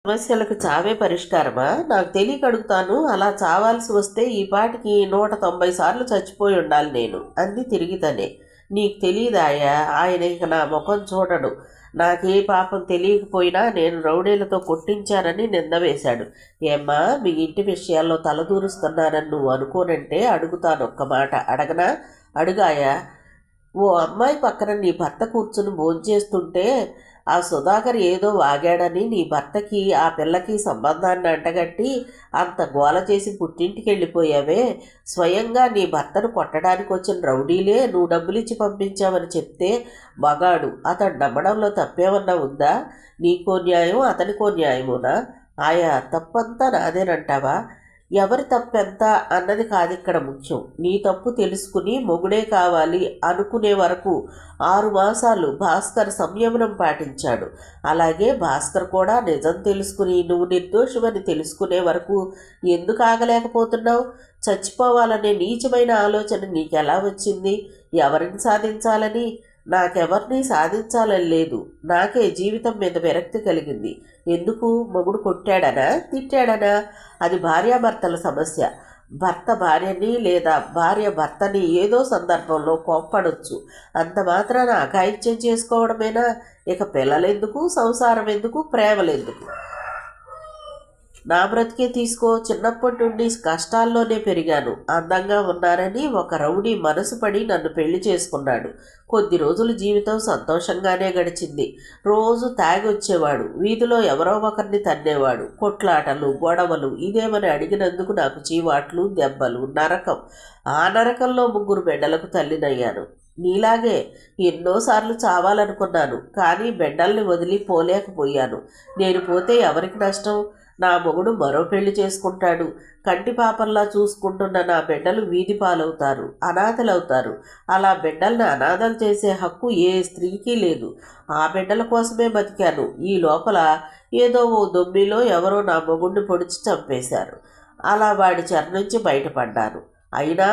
సమస్యలకు చావే పరిష్కారమా? నాకు తెలియక అడుగుతాను. అలా చావాల్సి వస్తే ఈ పాటికి 190 సార్లు చచ్చిపోయి ఉండాలి నేను అంది తిరిగి తనే. నీకు తెలియదాయా, ఆయన ఇక నా ముఖం చూడడు. నాకే పాపం తెలియకపోయినా నేను రౌడీలతో కొట్టించానని నింద వేశాడు. ఏమ్మా, మీ ఇంటి విషయాల్లో తలదూరుస్తున్నానని నువ్వు అనుకోనంటే అడుగుతాను, ఒక్క మాట అడగనా? అడుగాయా. ఓ అమ్మాయి పక్కన నీ భర్త కూర్చుని భోంచేస్తుంటే ఆ సుధాకర్ ఏదో వాగాడని నీ భర్తకి ఆ పిల్లకి సంబంధాన్ని అంటగట్టి అంత గోల చేసి పుట్టింటికి వెళ్ళిపోయావే. స్వయంగా నీ భర్తను కొట్టడానికి వచ్చిన రౌడీలే నువ్వు డబ్బులిచ్చి పంపించావని చెప్తే మగాడు, అతడు నమ్మడంలో తప్పేమన్నా ఉందా? నీకో న్యాయం, అతనికో న్యాయమునా? ఆయా, తప్పంతా నాదేనంటావా? ఎవరి తప్పెంత అన్నది కాదు ఇక్కడ ముఖ్యం. నీ తప్పు తెలుసుకుని మొగుడే కావాలి అనుకునే వరకు 6 మాసాలు భాస్కర్ సంయమనం పాటించాడు. అలాగే భాస్కర్ కూడా నిజం తెలుసుకుని నువ్వు నిర్దోషమని తెలుసుకునే వరకు ఎందుకు ఆగలేకపోతున్నావు? చచ్చిపోవాలనే నీచమైన ఆలోచన నీకెలా వచ్చింది? ఎవరిని సాధించాలని? నాకెవరిని సాధించాలని లేదు. నాకే జీవితం మీద విరక్తి కలిగింది. ఎందుకు? మొగుడు కొట్టాడనా, తిట్టాడనా? అది భార్యాభర్తల సమస్య. భర్త భార్యని లేదా భార్య భర్తని ఏదో సందర్భంలో కోప్పడొచ్చు. అంత మాత్రాన అఘాయిత్యం చేసుకోవడమేనా? ఇక పిల్లలెందుకు, సంసారం ఎందుకు, ప్రేమలెందుకు? నా బ్రతికే తీసుకో. చిన్నప్పటి నుండి కష్టాల్లోనే పెరిగాను. అందంగా ఉన్నారని ఒక రౌడీ మనసు పడి నన్ను పెళ్లి చేసుకున్నాడు. కొద్ది రోజులు జీవితం సంతోషంగానే గడిచింది. రోజు తాగి వచ్చేవాడు. వీధిలో ఎవరో ఒకరిని తన్నేవాడు. కొట్లాటలు, గొడవలు. ఇదేమని అడిగినందుకు నాకు చీవాట్లు, దెబ్బలు, నరకం. ఆ నరకంలో 3 బిడ్డలకు తల్లినయ్యాను. నీలాగే ఎన్నోసార్లు చావాలనుకున్నాను, కానీ బిడ్డల్ని వదిలి పోలేకపోయాను. నేను పోతే ఎవరికి నష్టం? నా మొగుడు మరో పెళ్లి చేసుకుంటాడు. కంటి పాపల్లా చూసుకుంటున్న నా బిడ్డలు వీధి పాలవుతారు, అనాథలవుతారు. అలా బిడ్డల్ని అనాథలు చేసే హక్కు ఏ స్త్రీకి లేదు. ఆ బిడ్డల కోసమే బతికాను. ఈ లోపల ఏదో ఓ దొమ్మిలో ఎవరో నా మొగుడిని పొడిచి చంపేశారు. అలా వాడి చెర నుంచి బయటపడ్డాను. అయినా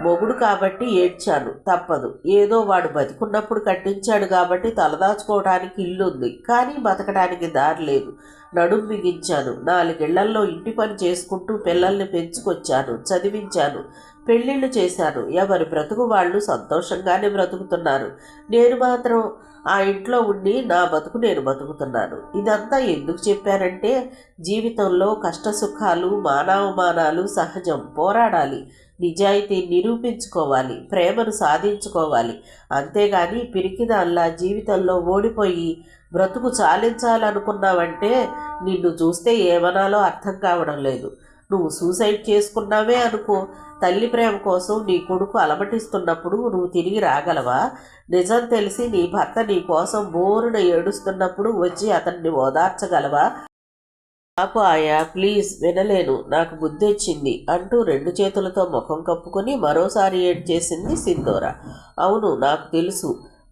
మొగుడు కాబట్టి ఏడ్చాను, తప్పదు. ఏదో వాడు బతికున్నప్పుడు కట్టించాడు కాబట్టి తలదాచుకోవడానికి ఇల్లుంది, కానీ బతకడానికి దారి లేదు. నడుం బిగించాను. 4 ఏళ్లలో ఇంటి పని చేసుకుంటూ పిల్లల్ని పెంచుకొచ్చాను, చదివించాను, పెళ్ళిళ్ళు చేశాను. ఎవరి బ్రతుకు వాళ్ళు సంతోషంగానే బ్రతుకుతున్నారు. నేను మాత్రం ఆ ఇంట్లో ఉండి నా బతుకు నేను బతుకుతున్నాను. ఇదంతా ఎందుకు చెప్పానంటే జీవితంలో కష్టసుఖాలు, మానావమానాలు సహజం, పోరాడాలి. నిజాయితీ నిరూపించుకోవాలి, ప్రేమను సాధించుకోవాలి. అంతేగాని పిరికిదాల్లా జీవితంలో ఓడిపోయి బ్రతుకు చాలించాలనుకున్నావంటే నిన్ను చూస్తే ఏమనాలో అర్థం కావడం లేదు. నువ్వు సూసైడ్ చేసుకున్నావే అనుకో, తల్లి ప్రేమ కోసం నీ కొడుకు అలమటిస్తున్నప్పుడు నువ్వు తిరిగి రాగలవా? నిజం తెలిసి నీ భర్త నీ కోసం బోరున ఏడుస్తున్నప్పుడు వచ్చి అతన్ని ఓదార్చగలవా? నాకు ఆయా, ప్లీజ్, వినలేను, నాకు బుద్ధొచ్చింది అంటూ 2 చేతులతో ముఖం కప్పుకొని మరోసారి ఏడ్చేసింది సింధూర. అవును, నాకు తెలుసు.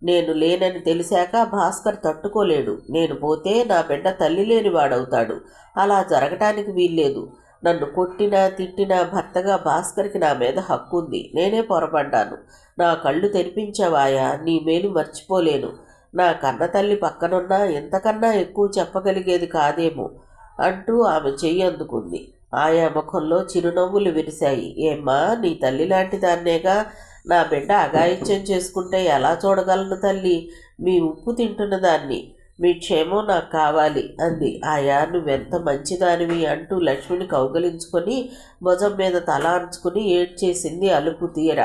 నేను లేనని తెలిసాక భాస్కర్ తట్టుకోలేడు. నేను పోతే నా బిడ్డ తల్లి లేనివాడవుతాడు. అలా జరగటానికి వీల్లేదు. నన్ను కొట్టినా తిట్టినా భర్తగా భాస్కర్కి నా మీద హక్కు ఉంది. నేనే పొరపడ్డాను. నా కళ్ళు తెరిపించావాయా, నీ మేలు మర్చిపోలేను. నా కన్న తల్లి పక్కనున్నా ఇంతకన్నా ఎక్కువ చెప్పగలిగేది కాదేమో అంటూ ఆమె చెయ్యి అందుకుంది. ఆయా ముఖంలో చిరునవ్వులు విరిశాయి. ఏమ్మా, నీ తల్లి లాంటి దాన్నేగా. నా బిడ్డ అఘాయిత్యం చేసుకుంటే ఎలా చూడగలను తల్లి? మీ ఉప్పు తింటున్న దాన్ని. మీ క్షేమం నాకు కావాలి అంది. ఆయా, నువ్వెంత మంచిదానివి అంటూ లక్ష్మిని కౌగలించుకొని భుజం మీద తల అంచుకుని ఏడ్చేసింది అలుపు తీర.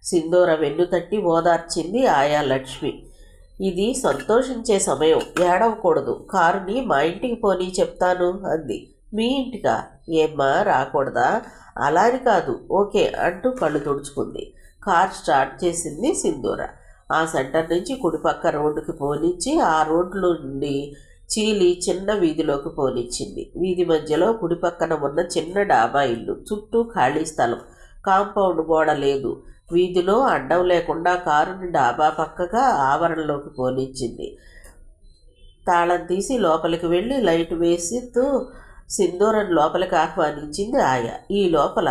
సింధూర వెన్ను తట్టి ఓదార్చింది ఆయా లక్ష్మి. ఇది సంతోషించే సమయం, ఏడవకూడదు. కారుని మా ఇంటికి పోనీ చెప్తాను అంది. మీ ఇంటికా? ఏమ్మా, రాకూడదా? అలాని కాదు, ఓకే అంటూ కళ్ళు తుడుచుకుంది. కార్ స్టార్ట్ చేసింది సింధూర. ఆ సెంటర్ నుంచి కుడిపక్క రోడ్డుకి పోనిచ్చి ఆ రోడ్లో నుండి చీలి చిన్న వీధిలోకి పోనిచ్చింది. వీధి మధ్యలో కుడిపక్కన ఉన్న చిన్న డాబా ఇల్లు. చుట్టూ ఖాళీ స్థలం, కాంపౌండ్ గోడ లేదు. వీధిలో అడ్డం లేకుండా కారుని డాబా పక్కగా ఆవరణలోకి పోనిచ్చింది. తాళం తీసి లోపలికి వెళ్ళి లైట్ వేసితూ సింధూరను లోపలికి ఆహ్వానించింది ఆయా. ఈ లోపల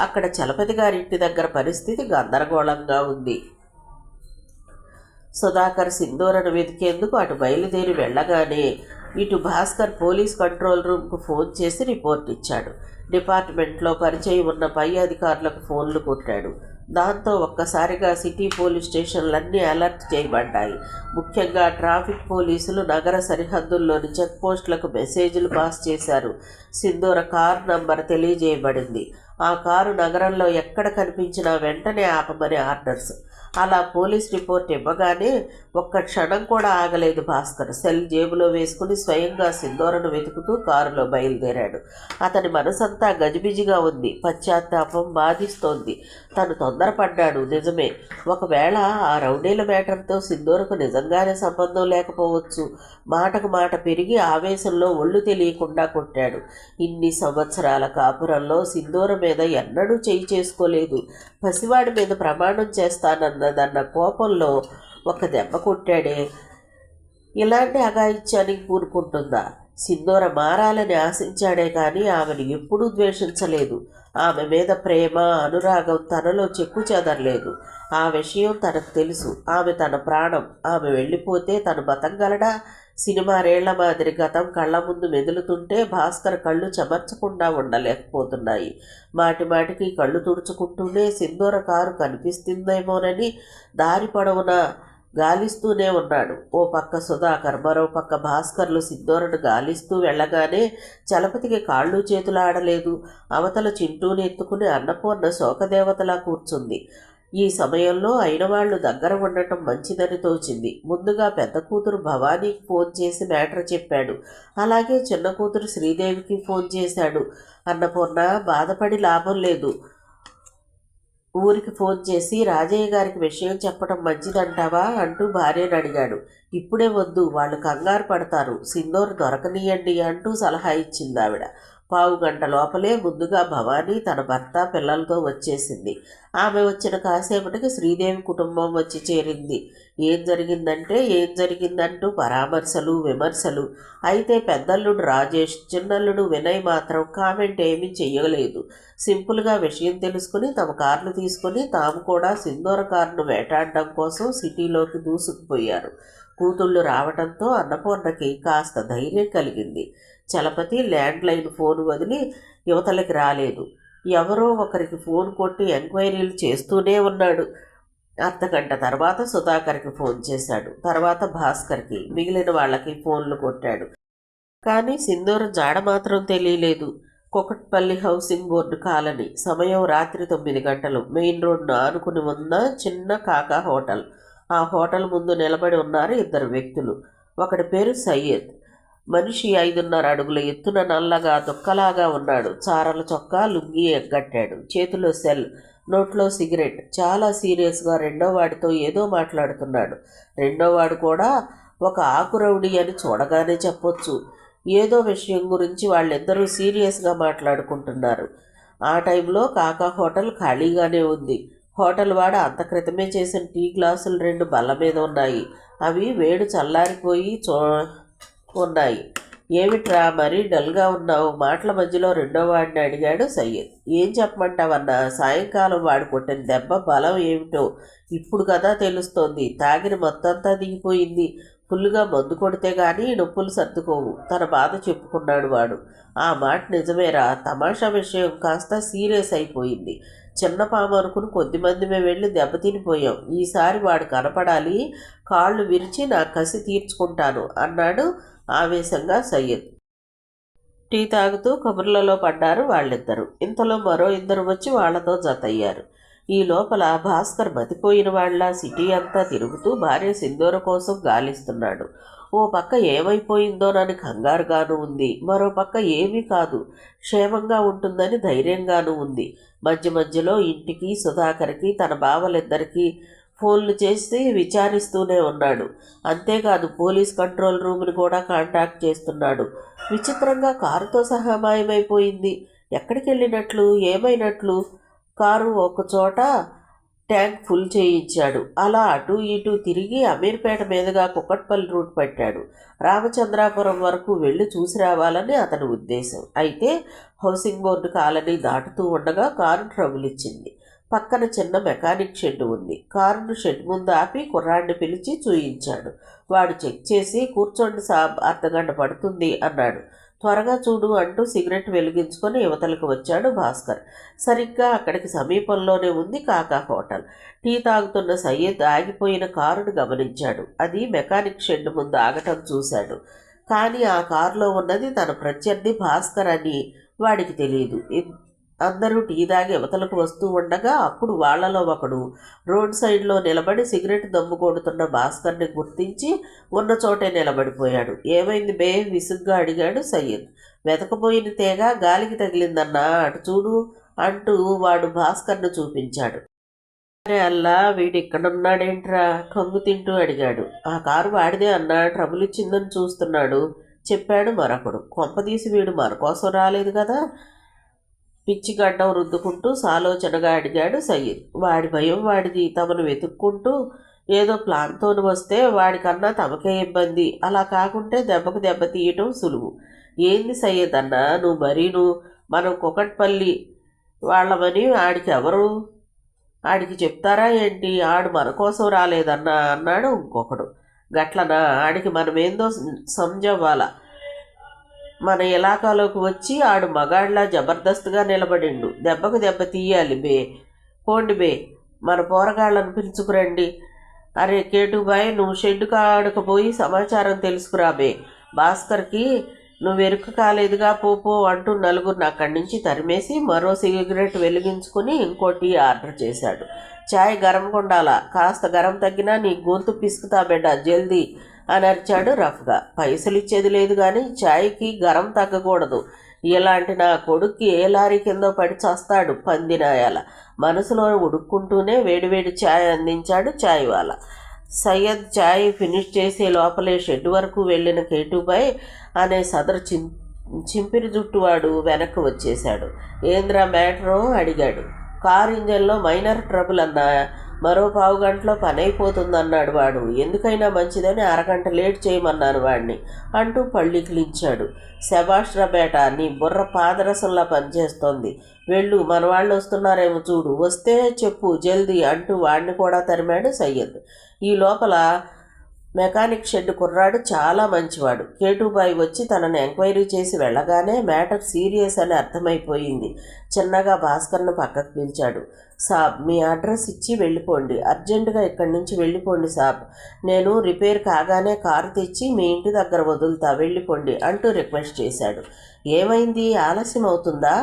అక్కడ చలపతి గారింటి దగ్గర పరిస్థితి గందరగోళంగా ఉంది. సుధాకర్ సింధూరను వెతికేందుకు అటు బయలుదేరి వెళ్ళగానే ఇటు భాస్కర్ పోలీస్ కంట్రోల్ రూమ్కు ఫోన్ చేసి రిపోర్ట్ ఇచ్చాడు. డిపార్ట్మెంట్లో పరిచయం ఉన్న పై అధికారులకు ఫోన్లు కొట్టాడు. దాంతో ఒక్కసారిగా సిటీ పోలీస్ స్టేషన్లన్నీ అలర్ట్ చేయబడ్డాయి. ముఖ్యంగా ట్రాఫిక్ పోలీసులు నగర సరిహద్దుల్లోని చెక్ పోస్టులకు మెసేజ్లు పాస్ చేశారు. సింధూర కారు నంబర్ తెలియజేయబడింది. ఆ కారు నగరంలో ఎక్కడ కనిపించినా వెంటనే ఆపమని ఆర్డర్స్. అలా పోలీస్ రిపోర్ట్ ఇవ్వగానే ఒక్క క్షణం కూడా ఆగలేదు భాస్కర్. సెల్ జేబులో వేసుకుని స్వయంగా సింధూరను వెతుకుతూ కారులో బయలుదేరాడు. అతని మనసంతా గజిబిజిగా ఉంది. పశ్చాత్తాపం బాధిస్తోంది. తను తొందరపడ్డాడు, నిజమే. ఒకవేళ ఆ రౌడీల మ్యాటర్తో సింధూరకు నిజంగానే సంబంధం లేకపోవచ్చు. మాటకు మాట పెరిగి ఆవేశంలో ఒళ్ళు తెలియకుండా కొట్టాడు. ఇన్ని సంవత్సరాల కాపురంలో సింధూర మీద ఎన్నడూ చేయి చేసుకోలేదు. పసివాడి మీద ప్రమాణం చేస్తానన్నదన్న కోపంలో ఒక దెబ్బ కొట్టాడే. ఇలాంటి అఘాయిత్యానికి కూరుకుంటుందా? సింధూర మారాలని ఆశించాడే కానీ ఆమెను ఎప్పుడూ ద్వేషించలేదు. ఆమె మీద ప్రేమ, అనురాగం తనలో చెక్కు చెదరలేదు. ఆ విషయం తనకు తెలుసు. ఆమె తన ప్రాణం. ఆమె వెళ్ళిపోతే తను బతకగలడా? సినిమా రేళ్ల మాదిరి గతం కళ్ళ ముందు మెదులుతుంటే భాస్కర్ కళ్ళు చెమర్చకుండా ఉండలేకపోతున్నాయి. మాటిమాటికి కళ్ళు తుడుచుకుంటూనే సింధూర కారు కనిపిస్తుందేమోనని దారి పొడవునా గాలిస్తూనే ఉన్నాడు. ఓ పక్క సుధాకర్, మరో పక్క భాస్కర్లు సింధూరను గాలిస్తూ వెళ్ళగానే చలపతికి కాళ్ళు చేతులు ఆడలేదు. అవతల చింటూని ఎత్తుకుని అన్నపూర్ణ శోకదేవతలా కూర్చుంది. ఈ సమయంలో అయినవాళ్లు దగ్గర ఉండటం మంచిదని తోచింది. ముందుగా పెద్ద కూతురు భవానీకి ఫోన్ చేసి మ్యాటర్ చెప్పాడు. అలాగే చిన్న కూతురు శ్రీదేవికి ఫోన్ చేశాడు. అన్నపూర్ణ, బాధపడి లాభం లేదు. ఊరికి ఫోన్ చేసి రాజయ్య గారికి విషయం చెప్పడం మంచిదంటావా అంటూ భార్యను అడిగాడు. ఇప్పుడే వద్దు, వాళ్ళు కంగారు పడతారు. సింధూర దొరకనీయండి అంటూ సలహా ఇచ్చింది ఆవిడ. 15 గంటల లోపలే ముందుగా భవానీ తన భర్త పిల్లలతో వచ్చేసింది. ఆమె వచ్చిన కాసేపటికి శ్రీదేవి కుటుంబం వచ్చి చేరింది. ఏం జరిగిందంటూ పరామర్శలు, విమర్శలు. అయితే పెద్దల్లుడు రాజేష్, చిన్నల్లుడు వినయ్ మాత్రం కామెంట్ ఏమీ చెయ్యలేదు. సింపుల్గా విషయం తెలుసుకుని తమ కార్లు తీసుకుని తాము కూడా సింధూర కారును వేటాడడం కోసం సిటీలోకి దూసుకుపోయారు. కూతుళ్ళు రావడంతో అన్నపూర్ణకి కాస్త ధైర్యం కలిగింది. చలపతి ల్యాండ్లైన్ ఫోన్ వదిలి యువతలకి రాలేదు. ఎవరో ఒకరికి ఫోన్ కొట్టి ఎంక్వైరీలు చేస్తూనే ఉన్నాడు. అర్ధగంట తర్వాత సుధాకర్కి ఫోన్ చేశాడు. తర్వాత భాస్కర్కి, మిగిలిన వాళ్ళకి ఫోన్లు కొట్టాడు. కానీ సింధూర జాడ మాత్రం తెలియలేదు. Kukatpally housing board colony. సమయం రాత్రి 9 గంటలు. మెయిన్ రోడ్ను ఆనుకుని ఉన్న చిన్న కాకా హోటల్. ఆ హోటల్ ముందు నిలబడి ఉన్నారు ఇద్దరు వ్యక్తులు. ఒకడి పేరు సయ్యద్. మనిషి 5.5 అడుగుల ఎత్తున నల్లగా దుక్కలాగా ఉన్నాడు. చారల చొక్కా, లుంగీ ఎగ్గట్టాడు. చేతిలో సెల్, నోట్లో సిగరెట్. చాలా సీరియస్గా రెండో వాడితో ఏదో మాట్లాడుతున్నాడు. రెండో వాడు కూడా ఒక ఆకురౌడీ అని చూడగానే చెప్పొచ్చు. ఏదో విషయం గురించి వాళ్ళిద్దరూ సీరియస్గా మాట్లాడుకుంటున్నారు. ఆ టైంలో కాకా హోటల్ ఖాళీగానే ఉంది. హోటల్ వాడ అంత క్రితమే చేసిన టీ గ్లాసులు 2 బల్ల మీద ఉన్నాయి. అవి వేడి చల్లారిపోయి ఉన్నాయి. ఏమిట్రా మరీ డల్గా ఉన్నావు? మాటల మధ్యలో రెండో వాడిని అడిగాడు సయ్యద్. ఏం చెప్పమంటావన్నా, సాయంకాలం వాడు కొట్టిన దెబ్బ బలం ఏమిటో ఇప్పుడు కదా తెలుస్తోంది. తాగిన మొత్తంతా దిగిపోయింది. ఫుల్లుగా మందు కొడితే గానీ నొప్పులు సర్దుకోవు. తన బాధ చెప్పుకున్నాడు వాడు. ఆ మాట నిజమేరా. తమాషా విషయం కాస్త సీరియస్ అయిపోయింది. చిన్న పాము అనుకుని కొద్దిమందిమే వెళ్ళి దెబ్బతినిపోయాం. ఈసారి వాడు కనపడాలి. కాళ్ళు విరిచి నా కసి తీర్చుకుంటాను అన్నాడు ఆవేశంగా సయ్యద్. టీ తాగుతూ కబుర్లలో పడ్డారు వాళ్ళిద్దరూ. ఇంతలో మరో ఇద్దరు వచ్చి వాళ్లతో జతయ్యారు. ఈ లోపల భాస్కర్ మతిపోయిన వాళ్ళ సిటీ అంతా తిరుగుతూ భార్య సింధూర కోసం గాలిస్తున్నాడు. ఓ పక్క ఏమైపోయిందోనని కంగారుగాను ఉంది. మరో పక్క ఏమీ కాదు, క్షేమంగా ఉంటుందని ధైర్యంగానూ ఉంది. మధ్య మధ్యలో ఇంటికి, సుధాకర్కి, తన బావలిద్దరికీ ఫోన్లు చేసి విచారిస్తూనే ఉన్నాడు. అంతేకాదు పోలీస్ కంట్రోల్ రూమ్ని కూడా కాంటాక్ట్ చేస్తున్నాడు. విచిత్రంగా కారుతో సహా మాయమైపోయింది. ఎక్కడికి వెళ్ళినట్లు, ఏమైనట్లు? కారు ఒకచోట ట్యాంక్ ఫుల్ చేయించాడు. అలా అటు ఇటు తిరిగి అమీర్పేట మీదుగా కుకట్పల్లి రూట్ పెట్టాడు. రామచంద్రాపురం వరకు వెళ్ళి చూసి రావాలని అతని ఉద్దేశం. అయితే హౌసింగ్ బోర్డు కాలనీ దాటుతూ ఉండగా కారు ట్రబుల్ ఇచ్చింది. పక్కన చిన్న మెకానిక్ షెడ్ ఉంది. కారును షెడ్ ముందు ఆపి కుర్రాడిని పిలిచి చూయించాడు. వాడు చెక్ చేసి కూర్చోండి సాబ్, అర్ధగంట పడుతుంది అన్నాడు. త్వరగా చూడు అంటూ సిగరెట్ వెలిగించుకొని యువతలకు వచ్చాడు భాస్కర్. సరిగ్గా అక్కడికి సమీపంలోనే ఉంది కాకా హోటల్. టీ తాగుతున్న సయ్యద్ ఆగిపోయిన కారును గమనించాడు. అది మెకానిక్ షెడ్ ముందు ఆగటం చూశాడు. కానీ ఆ కారులో ఉన్నది తన ప్రత్యర్థి భాస్కర్ అని వాడికి తెలియదు. అందరూ టీ తాగి యువతలకు వస్తూ ఉండగా అప్పుడు వాళ్లలో ఒకడు రోడ్ సైడ్లో నిలబడి సిగరెట్ దమ్ము కొడుతున్న భాస్కర్ని గుర్తించి ఉన్న చోటే నిలబడిపోయాడు. ఏమైంది బే? విసుగ్గా అడిగాడు సయ్యద్. వెతకపోయిన తీగ గాలికి తగిలిందన్నా, అటు చూడు అంటూ వాడు భాస్కర్ను చూపించాడు. అరే అల్లా, వీడు ఇక్కడున్నాడేంట్రా? కంగు తింటూ అడిగాడు. ఆ కారు వాడిదే అన్నా, ట్రబుల్ ఇచ్చిందని చూస్తున్నాడు చెప్పాడు మరొకడు. కొంపదీసి వీడు మన కోసం రాలేదు కదా? పిచ్చిగడ్డం రుద్దుకుంటూ సాలోచనగా అడిగాడు సయ్యద్. వాడి భయం వాడిది. తమను వెతుక్కుంటూ ఏదో ప్లాన్తో వస్తే వాడికన్నా తమకే ఇబ్బంది. అలా కాకుంటే దెబ్బకు దెబ్బ తీయటం సులువు. ఏంది సయ్యద్ అన్నా, నువ్వు మనం కుకట్పల్లి వాళ్ళమని ఆడికి ఎవరు? ఆడికి చెప్తారా ఏంటి? ఆడు మన కోసం రాలేదన్నా అన్నాడు ఇంకొకడు. గట్లనా? ఆడికి మనమేందో సంజవ్వాలా. మన ఇలాకాలోకి వచ్చి ఆడు మగాడ్లా జబర్దస్త్గా నిలబడిండు. దెబ్బకు దెబ్బ తీయాలి బే. పోండి బే, మన పోరగాళ్ళను పిలుచుకురండి. అరే కేటుబాయ్, నువ్వు షెడ్డు కాడకపోయి సమాచారం తెలుసుకురా బే. భాస్కర్కి నువ్వు ఎరుక కాలేదుగా పోపో అంటూ నలుగురిని అక్కడి నుంచి తరిమేసి మరో సిగరెట్ వెలిగించుకుని ఇంకో టీ ఆర్డర్ చేశాడు. చాయ్ గరం కొండాలా, కాస్త గరం తగ్గినా నీ గొంతు పిసుకుతా బిడ్డ, జల్దీ అని అరిచాడు రఫ్గా. పైసలు ఇచ్చేది లేదు కానీ ఛాయ్కి గరం తగ్గకూడదు. ఇలాంటి నా కొడుక్కి ఏ లారీ కిందో పడి చస్తాడు పందినాయాల. మనసులో ఉడుక్కుంటూనే వేడివేడి ఛాయ్ అందించాడు ఛాయ్ వాలా. సయ్యద్ ఛాయ్ ఫినిష్ చేసే లోపలే షెడ్ వరకు వెళ్ళిన కేటుబాయ్ అనే సదరు చింపిరి జుట్టువాడు వెనక్కి వచ్చేశాడు. ఏంద్రా మ్యాటరో అడిగాడు. కారు ఇంజన్లో మైనర్ ట్రబుల్ అన్నా, మరో 15 గంటలో పని అయిపోతుందన్నాడు వాడు. ఎందుకైనా మంచిదని అరగంట లేట్ చేయమన్నాను వాడిని అంటూ పళ్ళికిలించాడు. శభాష్రా బేట, నీ బుర్ర పాదరసంలా పనిచేస్తోంది. వెళ్ళు, మన వాళ్ళు వస్తున్నారేమో చూడు, వస్తే చెప్పు జల్దీ అంటూ వాడిని కూడా తరిమాడు సయ్యద్. ఈ లోపల మెకానిక్ షెడ్ కుర్రాడు చాలా మంచివాడు. కేటుబాయ్ వచ్చి తనని ఎంక్వైరీ చేసి వెళ్ళగానే మ్యాటర్ సీరియస్ అని అర్థమైపోయింది. చిన్నగా భాస్కర్ను పక్కకు పిలిచాడు. సాబ్, మీ అడ్రస్ ఇచ్చి వెళ్ళిపోండి, అర్జెంటుగా ఇక్కడి నుంచి వెళ్ళిపోండి సాబ్, నేను రిపేర్ కాగానే కారు తెచ్చి మీ ఇంటి దగ్గర వదులుతా, వెళ్ళిపోండి అంటూ రిక్వెస్ట్ చేశాడు. ఏమైంది, ఆలస్యం అవుతుందా?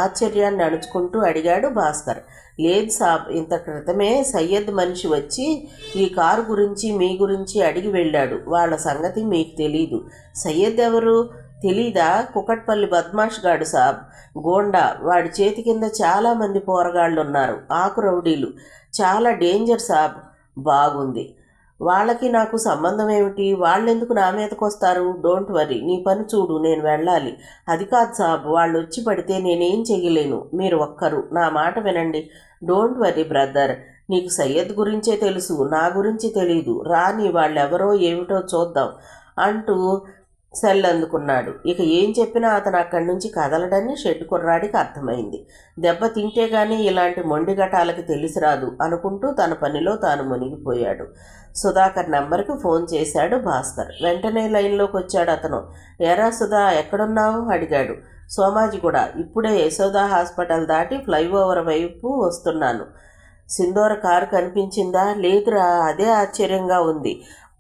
ఆశ్చర్యాన్ని అణుచుకుంటూ అడిగాడు భాస్కర్. లేదు సాబ్, ఇంత క్రితమే సయ్యద్ మనిషి వచ్చి ఈ కారు గురించి మీ గురించి అడిగి వెళ్ళాడు. వాళ్ళ సంగతి మీకు తెలీదు. సయ్యద్ ఎవరు తెలీదా? కుకట్పల్లి బద్మాష్ గాడు సాబ్, గోండా. వాడి చేతి కింద చాలామంది పోరగాళ్ళు ఉన్నారు, ఆకు రౌడీలు, చాలా డేంజర్ సాబ్. బాగుంది, వాళ్ళకి నాకు సంబంధం ఏమిటి? వాళ్ళెందుకు నా మీదకి వస్తారు? డోంట్ వరీ, నీ పని చూడు, నేను వెళ్ళాలి. అది కాదు సాబ్, వాళ్ళు వచ్చి పడితే నేనేం చెయ్యలేను. మీరు ఒక్కరు నా మాట వినండి. డోంట్ వరీ బ్రదర్, నీకు సయ్యద్ గురించే తెలుసు, నా గురించి తెలీదు. రాని, వాళ్ళెవరో ఏమిటో చూద్దాం అంటూ సెల్ అందుకున్నాడు. ఇక ఏం చెప్పినా అతను అక్కడి నుంచి కదలడని షెడ్ కుర్రాడికి అర్థమైంది. దెబ్బ తింటే గానీ ఇలాంటి మొండిఘటాలకి తెలిసిరాదు అనుకుంటూ తన పనిలో తాను మునిగిపోయాడు. సుధాకర్ నెంబర్కి ఫోన్ చేశాడు భాస్కర్. వెంటనే లైన్లోకి వచ్చాడు అతను. ఏరా సుధా, ఎక్కడున్నావు అడిగాడు. సోమాజిగూడ, ఇప్పుడే యశోదా హాస్పిటల్ దాటి ఫ్లైఓవర్ వైపు వస్తున్నాను. సింధూర కారు కనిపించిందా? లేదురా, అదే ఆశ్చర్యంగా ఉంది.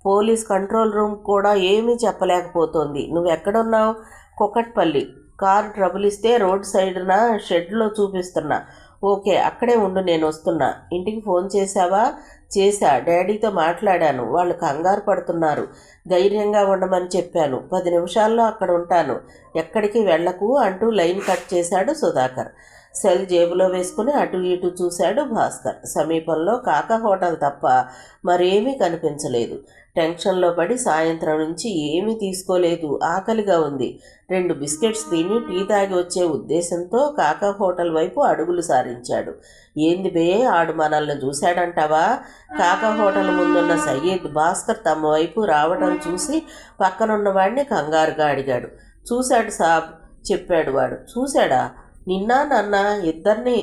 పోలీస్ కంట్రోల్ రూమ్ కూడా ఏమీ చెప్పలేకపోతోంది. నువ్వెక్కడున్నావు? కుకట్పల్లి. కారు ట్రబుల్ ఇస్తే రోడ్ సైడ్న షెడ్లో చూపిస్తున్నా. ఓకే, అక్కడే ఉండు, నేను వస్తున్నా. ఇంటికి ఫోన్ చేశావా? చేశా, డాడీతో మాట్లాడాను. వాళ్ళు కంగారు పడుతున్నారు. ధైర్యంగా ఉండమని చెప్పాను. 10 నిమిషాల్లో అక్కడ ఉంటాను, ఎక్కడికి వెళ్ళకు అంటూ లైన్ కట్ చేశాడు సుధాకర్. సెల్ జేబులో వేసుకుని అటు ఇటు చూశాడు భాస్కర్. సమీపంలో కాకా హోటల్ తప్ప మరేమీ కనిపించలేదు. టెన్షన్లో పడి సాయంత్రం నుంచి ఏమీ తీసుకోలేదు. ఆకలిగా ఉంది. 2 బిస్కెట్స్ తిని టీ తాగి వచ్చే ఉద్దేశంతో కాకా హోటల్ వైపు అడుగులు సారించాడు. ఏంది బే, ఆడు మనల్ని చూశాడంటావా? కాకా హోటల్ ముందున్న సయ్యద్ భాస్కర్ తమ వైపు రావటం చూసి పక్కనున్నవాడిని కంగారుగా అడిగాడు. చూశాడు సాబ్, చెప్పాడు వాడు. చూశాడా? నిన్నా నన్న ఇద్దరిని?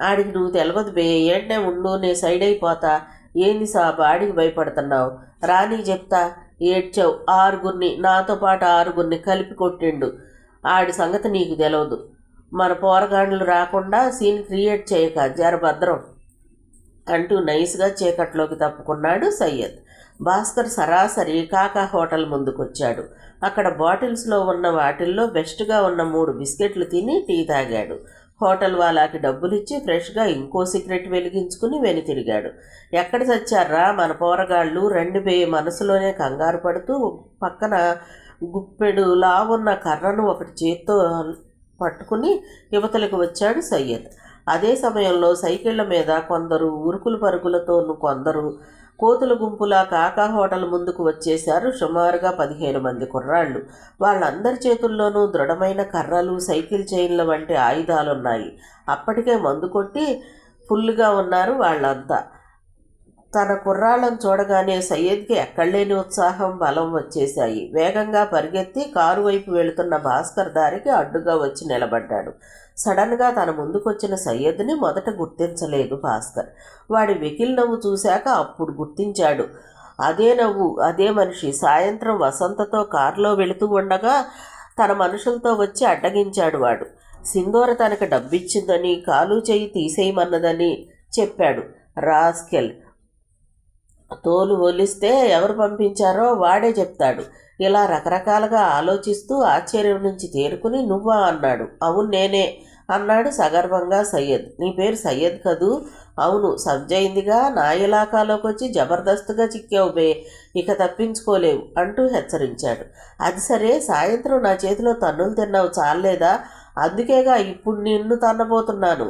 ఆడికి నువ్వు తెలవదు బే. ఏంటే ఉండు, నే సైడ్ అయిపోతా. ఏంది సాబ్, ఆడికి భయపడుతున్నావు? రాని చెప్తా. ఏడ్చావు. 6గురిని, నాతో పాటు 6గురిని కలిపి కొట్టిండు. ఆడి సంగతి నీకు తెలవదు. మన పోరగాండ్లు రాకుండా సీన్ క్రియేట్ చేయక, జరభద్రం అంటూ నైస్గా చీకట్లోకి తప్పుకున్నాడు సయ్యద్. భాస్కర్ సరాసరి కాకా హోటల్ ముందుకొచ్చాడు. అక్కడ బాటిల్స్లో ఉన్న వాటిల్లో బెస్ట్గా ఉన్న 3 బిస్కెట్లు తిని టీ తాగాడు. హోటల్ వాళ్ళకి డబ్బులిచ్చి ఫ్రెష్గా ఇంకో సిగరెట్ వెలిగించుకుని వెనుతిరిగాడు. ఎక్కడ చచ్చారా మన పోరగాళ్ళు? రండి బే. మనసులోనే కంగారు పడుతూ పక్కన గుప్పెడు లావున్న కర్రను ఒకటి చేత్తో పట్టుకుని యువతలకు వచ్చాడు సయ్యద్. అదే సమయంలో సైకిళ్ల మీద కొందరు ఉరుకులు పరుగులతోనూ కొందరు కోతుల గుంపులా కాకా హోటల్ ముందుకు వచ్చేశారు. సుమారుగా 15 మంది కుర్రాళ్ళు. వాళ్ళందరి చేతుల్లోనూ దృఢమైన కర్రలు, సైకిల్ చైన్ల వంటి ఆయుధాలున్నాయి. అప్పటికే మందు కొట్టి ఫుల్గా ఉన్నారు వాళ్ళంతా. తన కుర్రాళ్ళను చూడగానే సయ్యద్కి ఎక్కడలేని ఉత్సాహం, బలం వచ్చేశాయి. వేగంగా పరిగెత్తి కారు వైపు వెళుతున్న భాస్కర్ దారికి అడ్డుగా వచ్చి నిలబడ్డాడు. సడన్గా తన ముందుకొచ్చిన సయ్యద్ని మొదట గుర్తించలేదు భాస్కర్. వాడి వెకిల్ నవ్వు చూశాక అప్పుడు గుర్తించాడు. అదే నవ్వు, అదే మనిషి. సాయంత్రం వసంతతో కారులో వెళుతూ ఉండగా తన మనుషులతో వచ్చి అడ్డగించాడు వాడు. సింధూర తనకు డబ్బిచ్చిందని, కాలు చెయ్యి తీసేయమన్నదని చెప్పాడు. రాస్కెల్. తోలు ఒలిస్తే ఎవరు పంపించారో వాడే చెప్తాడు. ఇలా రకరకాలుగా ఆలోచిస్తూ ఆశ్చర్యం నుంచి తేరుకుని నువ్వా అన్నాడు. అవును నేనే అన్నాడు సగర్వంగా సయ్యద్. నీ పేరు సయ్యద్ కదూ? అవును. సబ్జయిందిగా. నా ఇలాకాలోకి వచ్చి జబర్దస్తుగా చిక్కావు బే, ఇక తప్పించుకోలేవు అంటూ హెచ్చరించాడు. అది సరే, సాయంత్రం నా చేతిలో తన్నులు తిన్నావు చాలేదా? అందుకేగా ఇప్పుడు నిన్ను తన్నబోతున్నాను.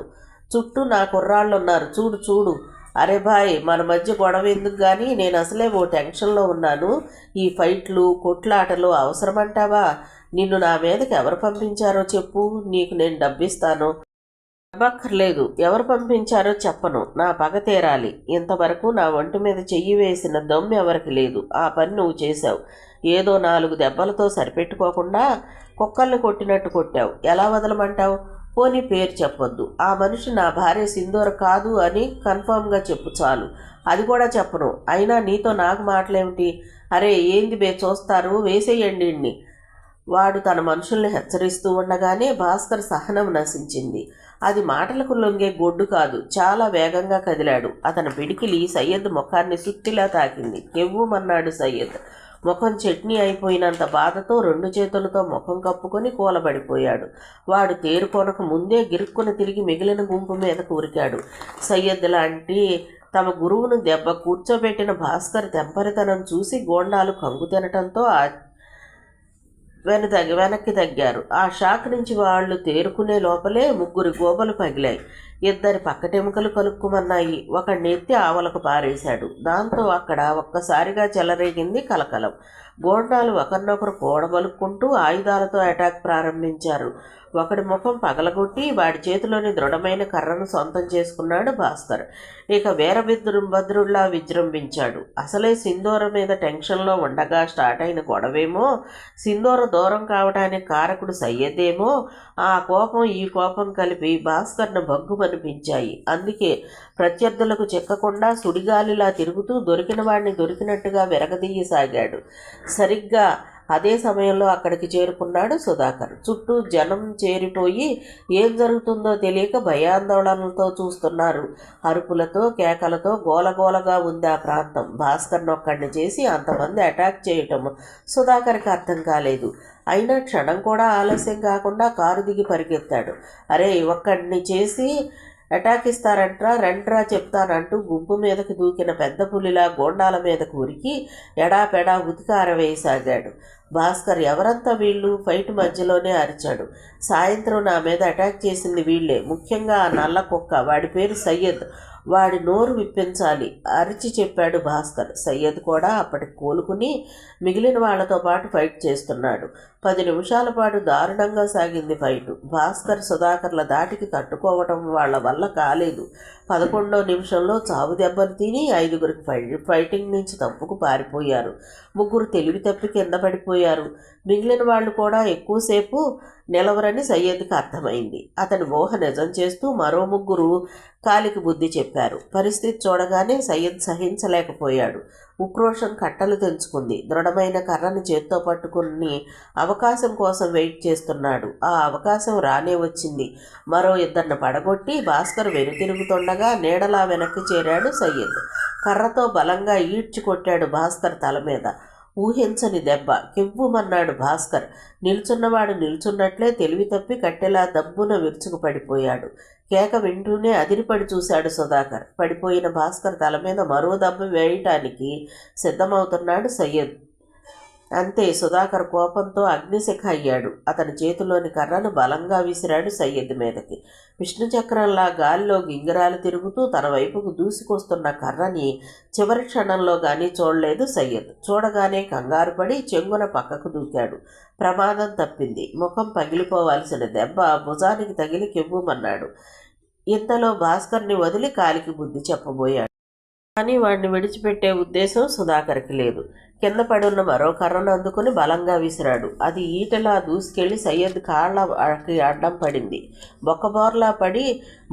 చుట్టూ నా కుర్రాళ్ళున్నారు, చూడు చూడు. అరే భాయ్, మన మధ్య గొడవ ఎందుకు కానీ, నేను అసలే ఓ టెన్షన్లో ఉన్నాను. ఈ ఫైట్లు, కొట్లాటలు అవసరమంటావా? నిన్ను నా మీదకి ఎవరు పంపించారో చెప్పు, నీకు నేను డబ్బిస్తాను. డబ్బక్కర్లేదు, ఎవరు పంపించారో చెప్పను. నా పగ తీరాలి. ఇంతవరకు నా ఒంటి మీద చెయ్యి వేసిన దమ్ము ఎవరికి లేదు. ఆ పని నువ్వు చేశావు. ఏదో 4 దెబ్బలతో సరిపెట్టుకోకుండా కుక్కల్ని కొట్టినట్టు కొట్టావు. ఎలా వదలమంటావు? పోనీ పేరు చెప్పొద్దు. ఆ మనిషి నా భార్య సింధూర కాదు అని కన్ఫామ్గా చెప్పు చాలు. అది కూడా చెప్పను. అయినా నీతో నాకు మాటలేమిటి? అరే ఏంది బే చూస్తారు, వేసేయండి. వాడు తన మనుషుల్ని హెచ్చరిస్తూ ఉండగానే భాస్కర్ సహనం నశించింది. అది మాటలకు లొంగే గొడ్డు కాదు. చాలా వేగంగా కదిలాడు. అతని పిడికిలి సయ్యద్ ముఖాన్ని సుత్తిలా తాకింది. కెవ్వుమన్నాడు సయ్యద్. ముఖం చట్నీ అయిపోయినంత బాధతో 2 చేతులతో ముఖం కప్పుకొని కూలబడిపోయాడు. వాడు తేరుకొనక ముందే గిరుక్కుని తిరిగి మిగిలిన గుంపు మీదకు ఉరికాడు. సయ్యద్ లాంటి తమ గురువును దెబ్బ కూర్చోబెట్టిన భాస్కర్ తెంపరితనం చూసి గోండాలు కంగు తినటంతో వెనక్కి తగ్గారు. ఆ షాక్ నుంచి వాళ్ళు తేరుకునే లోపలే 3 గోబలు పగిలాయి. 2 పక్కటెముకలు కలుక్కుమన్నాయి. ఒకడిని ఎత్తి ఆవలకు పారేశాడు. దాంతో అక్కడ ఒక్కసారిగా చెలరేగింది కలకలం. గోండాలు ఒకరినొకరు కూడబలుక్కుంటూ ఆయుధాలతో అటాక్ ప్రారంభించారు. ఒకడి ముఖం పగలగొట్టి వాడి చేతిలోని దృఢమైన కర్రను సొంతం చేసుకున్నాడు భాస్కర్. ఇక వీరభద్రుల్లా విజృంభించాడు. అసలే సింధూర మీద టెన్షన్లో ఉండగా స్టార్ట్ అయిన గొడవేమో, సింధూర దూరం కావటానికి కారకుడు సయ్యదేమో. ఆ కోపం ఈ కోపం కలిపి భాస్కర్ను బగ్గుమనిపించాయి. అందుకే ప్రత్యర్థులకు చిక్కకుండా సుడిగాలిలా తిరుగుతూ దొరికిన వాడిని దొరికినట్టుగా విరగదీయసాగాడు. సరిగ్గా అదే సమయంలో అక్కడికి చేరుకున్నాడు సుధాకర్. చుట్టూ జనం చేరిపోయి ఏం జరుగుతుందో తెలియక భయాందోళనలతో చూస్తున్నారు. అరుపులతో కేకలతో గోలగోలగా ఉంది ఆ ప్రాంతం. భాస్కర్ను ఒక్కడిని చేసి అంతమంది అటాక్ చేయటం సుధాకర్కి అర్థం కాలేదు. అయినా క్షణం కూడా ఆలస్యం కాకుండా కారు దిగి పరిగెత్తాడు. అరే, ఒక్కడిని చేసి అటాక్ ఇస్తారంట్రా, రండ్రా చెప్తానంటూ గుంపు మీదకి దూకిన పెద్ద పులిలా గోండాల మీదకు ఉరికి ఎడాపెడా ఉతికారవేయసాగాడు. భాస్కర్ ఎవరంతా వీళ్ళు ఫైట్ మధ్యలోనే అరిచాడు. సాయంత్రం నా మీద అటాక్ చేసింది వీళ్ళే, ముఖ్యంగా ఆ నల్ల కుక్క. వాడి పేరు సయ్యద్. వాడి నోరు విప్పించాలి అరిచి చెప్పాడు భాస్కర్. సయ్యద్ కూడా అప్పటికి కోలుకుని మిగిలిన వాళ్లతో పాటు ఫైట్ చేస్తున్నాడు. 10 నిమిషాల పాటు దారుణంగా సాగింది ఫైటు. భాస్కర్ సుధాకర్ల దాటికి తట్టుకోవటం వాళ్ల వల్ల కాలేదు. 11వ నిమిషంలో చావు దెబ్బలు తిని 5గురికి ఫైటింగ్ నుంచి తప్పుకు పారిపోయారు. 3 తెలివి తప్పి కింద పడిపోయారు. మిగిలిన వాళ్ళు కూడా ఎక్కువసేపు నిలవరని సయ్యద్కి అర్థమైంది. అతని ఊహ నిజం చేస్తూ మరో 3 కాలికి బుద్ధి చెప్పారు. పరిస్థితి చూడగానే సయ్యద్ సహించలేకపోయాడు. ఉక్రోషం కట్టలు తెంచుకుంది. దృఢమైన కర్రని చేత్తో పట్టుకుని అవకాశం కోసం వెయిట్ చేస్తున్నాడు. ఆ అవకాశం రానే వచ్చింది. మరో 2 పడగొట్టి భాస్కర్ వెనుతిరుగుతుండగా నీడలా వెనక్కి చేరాడు సయ్యద్. కర్రతో బలంగా ఈడ్చి కొట్టాడు భాస్కర్ తల మీద. ఊహించని దెబ్బ. కెవ్వుమన్నాడు భాస్కర్. నిల్చున్నవాడు నిల్చున్నట్లే తెలివి తప్పి కట్టెలా దబ్బున విరుచుకు పడిపోయాడు. కేక వింటూనే అదిరిపడి చూశాడు సుధాకర్. పడిపోయిన భాస్కర్ తల మీద మరో దెబ్బ వేయటానికి సిద్ధమవుతున్నాడు సయ్యద్. అంతే, సుధాకర్ కోపంతో అగ్నిశిఖ అయ్యాడు. అతని చేతిలోని కర్రను బలంగా విసిరాడు సయ్యద్ మీదకి. విష్ణుచక్రంలా గాలిలో గింగిరాలు తిరుగుతూ తన వైపుకు దూసుకొస్తున్న కర్రని చివరి క్షణంలో కానీ చూడలేదు సయ్యద్. చూడగానే కంగారు పడి చెంగున పక్కకు దూకాడు. ప్రమాదం తప్పింది. ముఖం పగిలిపోవాల్సిన దెబ్బ భుజానికి తగిలి కెవ్వుమన్నాడు. ఇంతలో భాస్కర్ని వదిలి కాలికి బుద్ధి చెప్పబోయాడు. కానీ వాడిని విడిచిపెట్టే ఉద్దేశం సుధాకర్కి లేదు. కింద పడున్న మరో కర్రను అందుకుని బలంగా విసిరాడు. అది ఈటలా దూసుకెళ్లి సయ్యద్ కాళ్ళకి అడ్డం పడింది. బొక్కబోర్లా పడి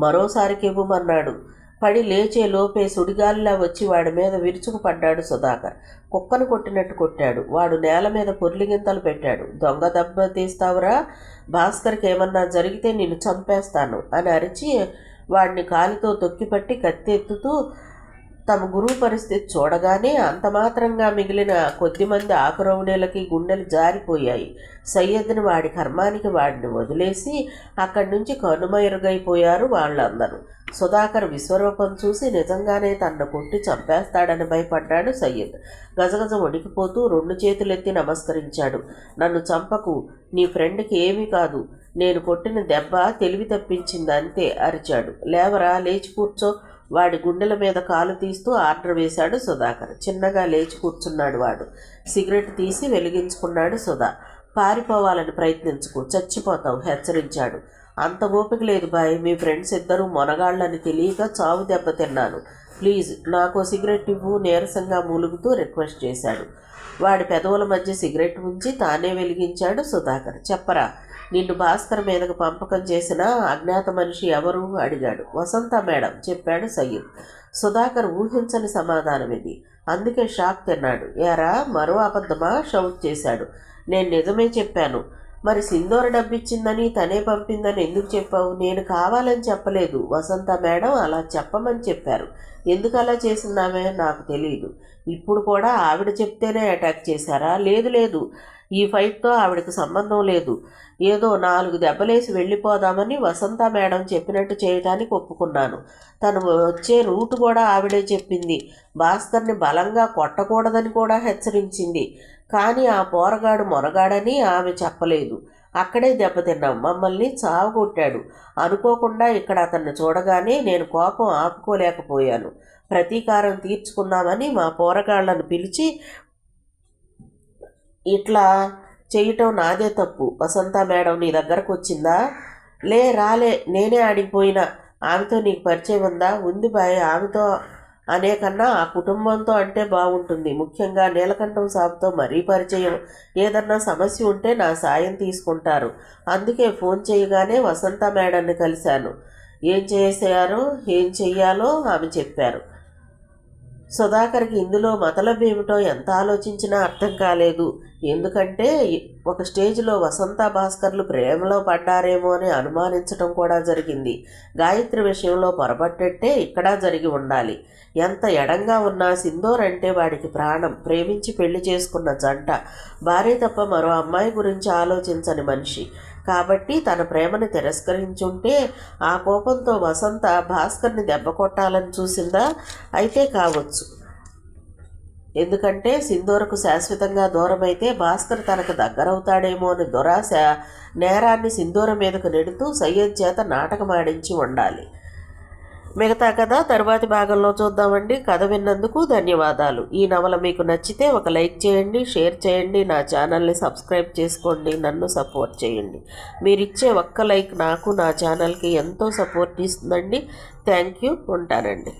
మరోసారి కెవ్వుమన్నాడు. పడి లేచే లోపే సుడిగాలిలా వచ్చి వాడి మీద విరుచుకు పడ్డాడు సుధాకర్. కుక్కను కొట్టినట్టు కొట్టాడు. వాడు నేల మీద పొర్లిగింతలు పెట్టాడు. దొంగ దెబ్బ తీస్తావురా, భాస్కర్కి ఏమన్నా జరిగితే నిన్ను చంపేస్తాను అని అరిచి వాడిని కాలితో తొక్కిపట్టి కత్తెత్తుతూ తమ గురువు పరిస్థితి చూడగానే అంతమాత్రంగా మిగిలిన కొద్దిమంది ఆకురౌడేలకి గుండెలు జారిపోయాయి. సయ్యద్ని వాడి కర్మానికి వాడిని వదిలేసి అక్కడి నుంచి కనుమరుగైపోయారు వాళ్ళందరూ. సుధాకర్ విశ్వరూపం చూసి నిజంగానే తన్ను కొట్టి చంపేస్తాడని భయపడ్డాడు సయ్యద్. గజగజ వణికిపోతూ 2 చేతులెత్తి నమస్కరించాడు. నన్ను చంపకు, నీ ఫ్రెండ్కి ఏమీ కాదు, నేను కొట్టిన దెబ్బ తెలివి తప్పించింది అంతే అరిచాడు. లేవరా, లేచి కూర్చో, వాడి గుండెల మీద కాలు తీస్తూ ఆర్డర్ వేశాడు సుధాకర్. చిన్నగా లేచి కూర్చున్నాడు వాడు. సిగరెట్ తీసి వెలిగించుకున్నాడు సుధా. పారిపోవాలని ప్రయత్నించుకు, చచ్చిపోతావు హెచ్చరించాడు. అంత ఓపిక లేదు బాయ్, మీ ఫ్రెండ్స్ ఇద్దరూ మొనగాళ్ళని తెలియక చావు దెబ్బతిన్నాను, ప్లీజ్ నాకో సిగరెట్ ఇవ్వు నీరసంగా మూలుగుతూ రిక్వెస్ట్ చేశాడు. వాడి పెదవుల మధ్య సిగరెట్ ఉంచి తానే వెలిగించాడు సుధాకర్. చెప్పరా, నిన్ను భాస్కర్ మీదకు పంపకం చేసిన అజ్ఞాత మనిషి ఎవరు అడిగాడు. వసంత మేడం చెప్పాడు సయ్యద్. సుధాకర్ ఊహించని సమాధానం ఇది. అందుకే షాక్ తిన్నాడు. ఏరా, మరో అబద్ధమా షౌట్ చేశాడు. నేను నిజమే చెప్పాను. మరి సింధూర డబ్బిచ్చిందని తనే పంపిందని ఎందుకు చెప్పావు? నేను కావాలని చెప్పలేదు. వసంత మేడం అలా చెప్పమని చెప్పారు. ఎందుకు అలా చేసిందామె నాకు తెలియదు. ఇప్పుడు కూడా ఆవిడ చెప్తేనే అటాక్ చేశారా? లేదు లేదు, ఈ ఫైట్తో ఆవిడకి సంబంధం లేదు. ఏదో 4 దెబ్బలేసి వెళ్ళిపోదామని వసంత మేడం చెప్పినట్టు చేయటానికి ఒప్పుకున్నాను. తను వచ్చే రూట్ కూడా ఆవిడే చెప్పింది. భాస్కర్ని బలంగా కొట్టకూడదని కూడా హెచ్చరించింది. కానీ ఆ పోరగాడు మొనగాడని ఆమె చెప్పలేదు. అక్కడే దెబ్బతిన్నాం. మమ్మల్ని చావగొట్టాడు. అనుకోకుండా ఇక్కడ అతన్ని చూడగానే నేను కోపం ఆపుకోలేకపోయాను. ప్రతీకారం తీర్చుకుందామని మా పోరగాళ్లను పిలిచి ఇట్లా చేయటం నాదే తప్పు. వసంత మేడం నీ దగ్గరకు వచ్చిందా? రాలే, నేనే ఆడిపోయినా. ఆమెతో నీకు పరిచయం ఉందా? ఉంది బాయ్. ఆమెతో అనే కన్నా ఆ కుటుంబంతో అంటే బాగుంటుంది. ముఖ్యంగా నీలకంఠం సాబుతో మరీ పరిచయం. ఏదన్నా సమస్య ఉంటే నా సాయం తీసుకుంటారు. అందుకే ఫోన్ చేయగానే వసంత మేడాన్ని కలిశాను. ఏం చెయ్యాలో ఆమె చెప్పారు. సుధాకర్కి ఇందులో మతలబు ఏమిటో ఎంత ఆలోచించినా అర్థం కాలేదు. ఎందుకంటే ఒక స్టేజ్లో వసంత భాస్కర్లు ప్రేమలో పడ్డారేమో అని అనుమానించడం కూడా జరిగింది. గాయత్రి విషయంలో పొరపట్టట్టే ఇక్కడ జరిగి ఉండాలి. ఎంత ఎడంగా ఉన్నా సింధూర్ అంటే వాడికి ప్రాణం. ప్రేమించి పెళ్లి చేసుకున్న జంట. భార్య తప్ప మరో అమ్మాయి గురించి ఆలోచించని మనిషి. కాబట్టి తన ప్రేమను తిరస్కరించుంటే ఆ కోపంతో వసంత భాస్కర్ని దెబ్బ కొట్టాలని చూసిందా? అయితే కావచ్చు. ఎందుకంటే సింధూరకు శాశ్వతంగా దూరమైతే భాస్కర్ తనకు దగ్గరవుతాడేమో అని దురాశ నేరాన్ని సింధూర మీదకు నెడుతూ సయ్యద్ చేత నాటకమాడించి ఉండాలి. మిగతా కథ తరువాతి భాగంలో చూద్దామండి. కథ విన్నందుకు ధన్యవాదాలు. ఈ నవల మీకు నచ్చితే ఒక లైక్ చేయండి, షేర్ చేయండి, నా ఛానల్ని సబ్స్క్రైబ్ చేసుకోండి, నన్ను సపోర్ట్ చేయండి. మీరిచ్చే ఒక్క లైక్ నాకు, నా ఛానల్కి ఎంతో సపోర్ట్ ఇస్తుందండి. Thank you. ఉంటానండి.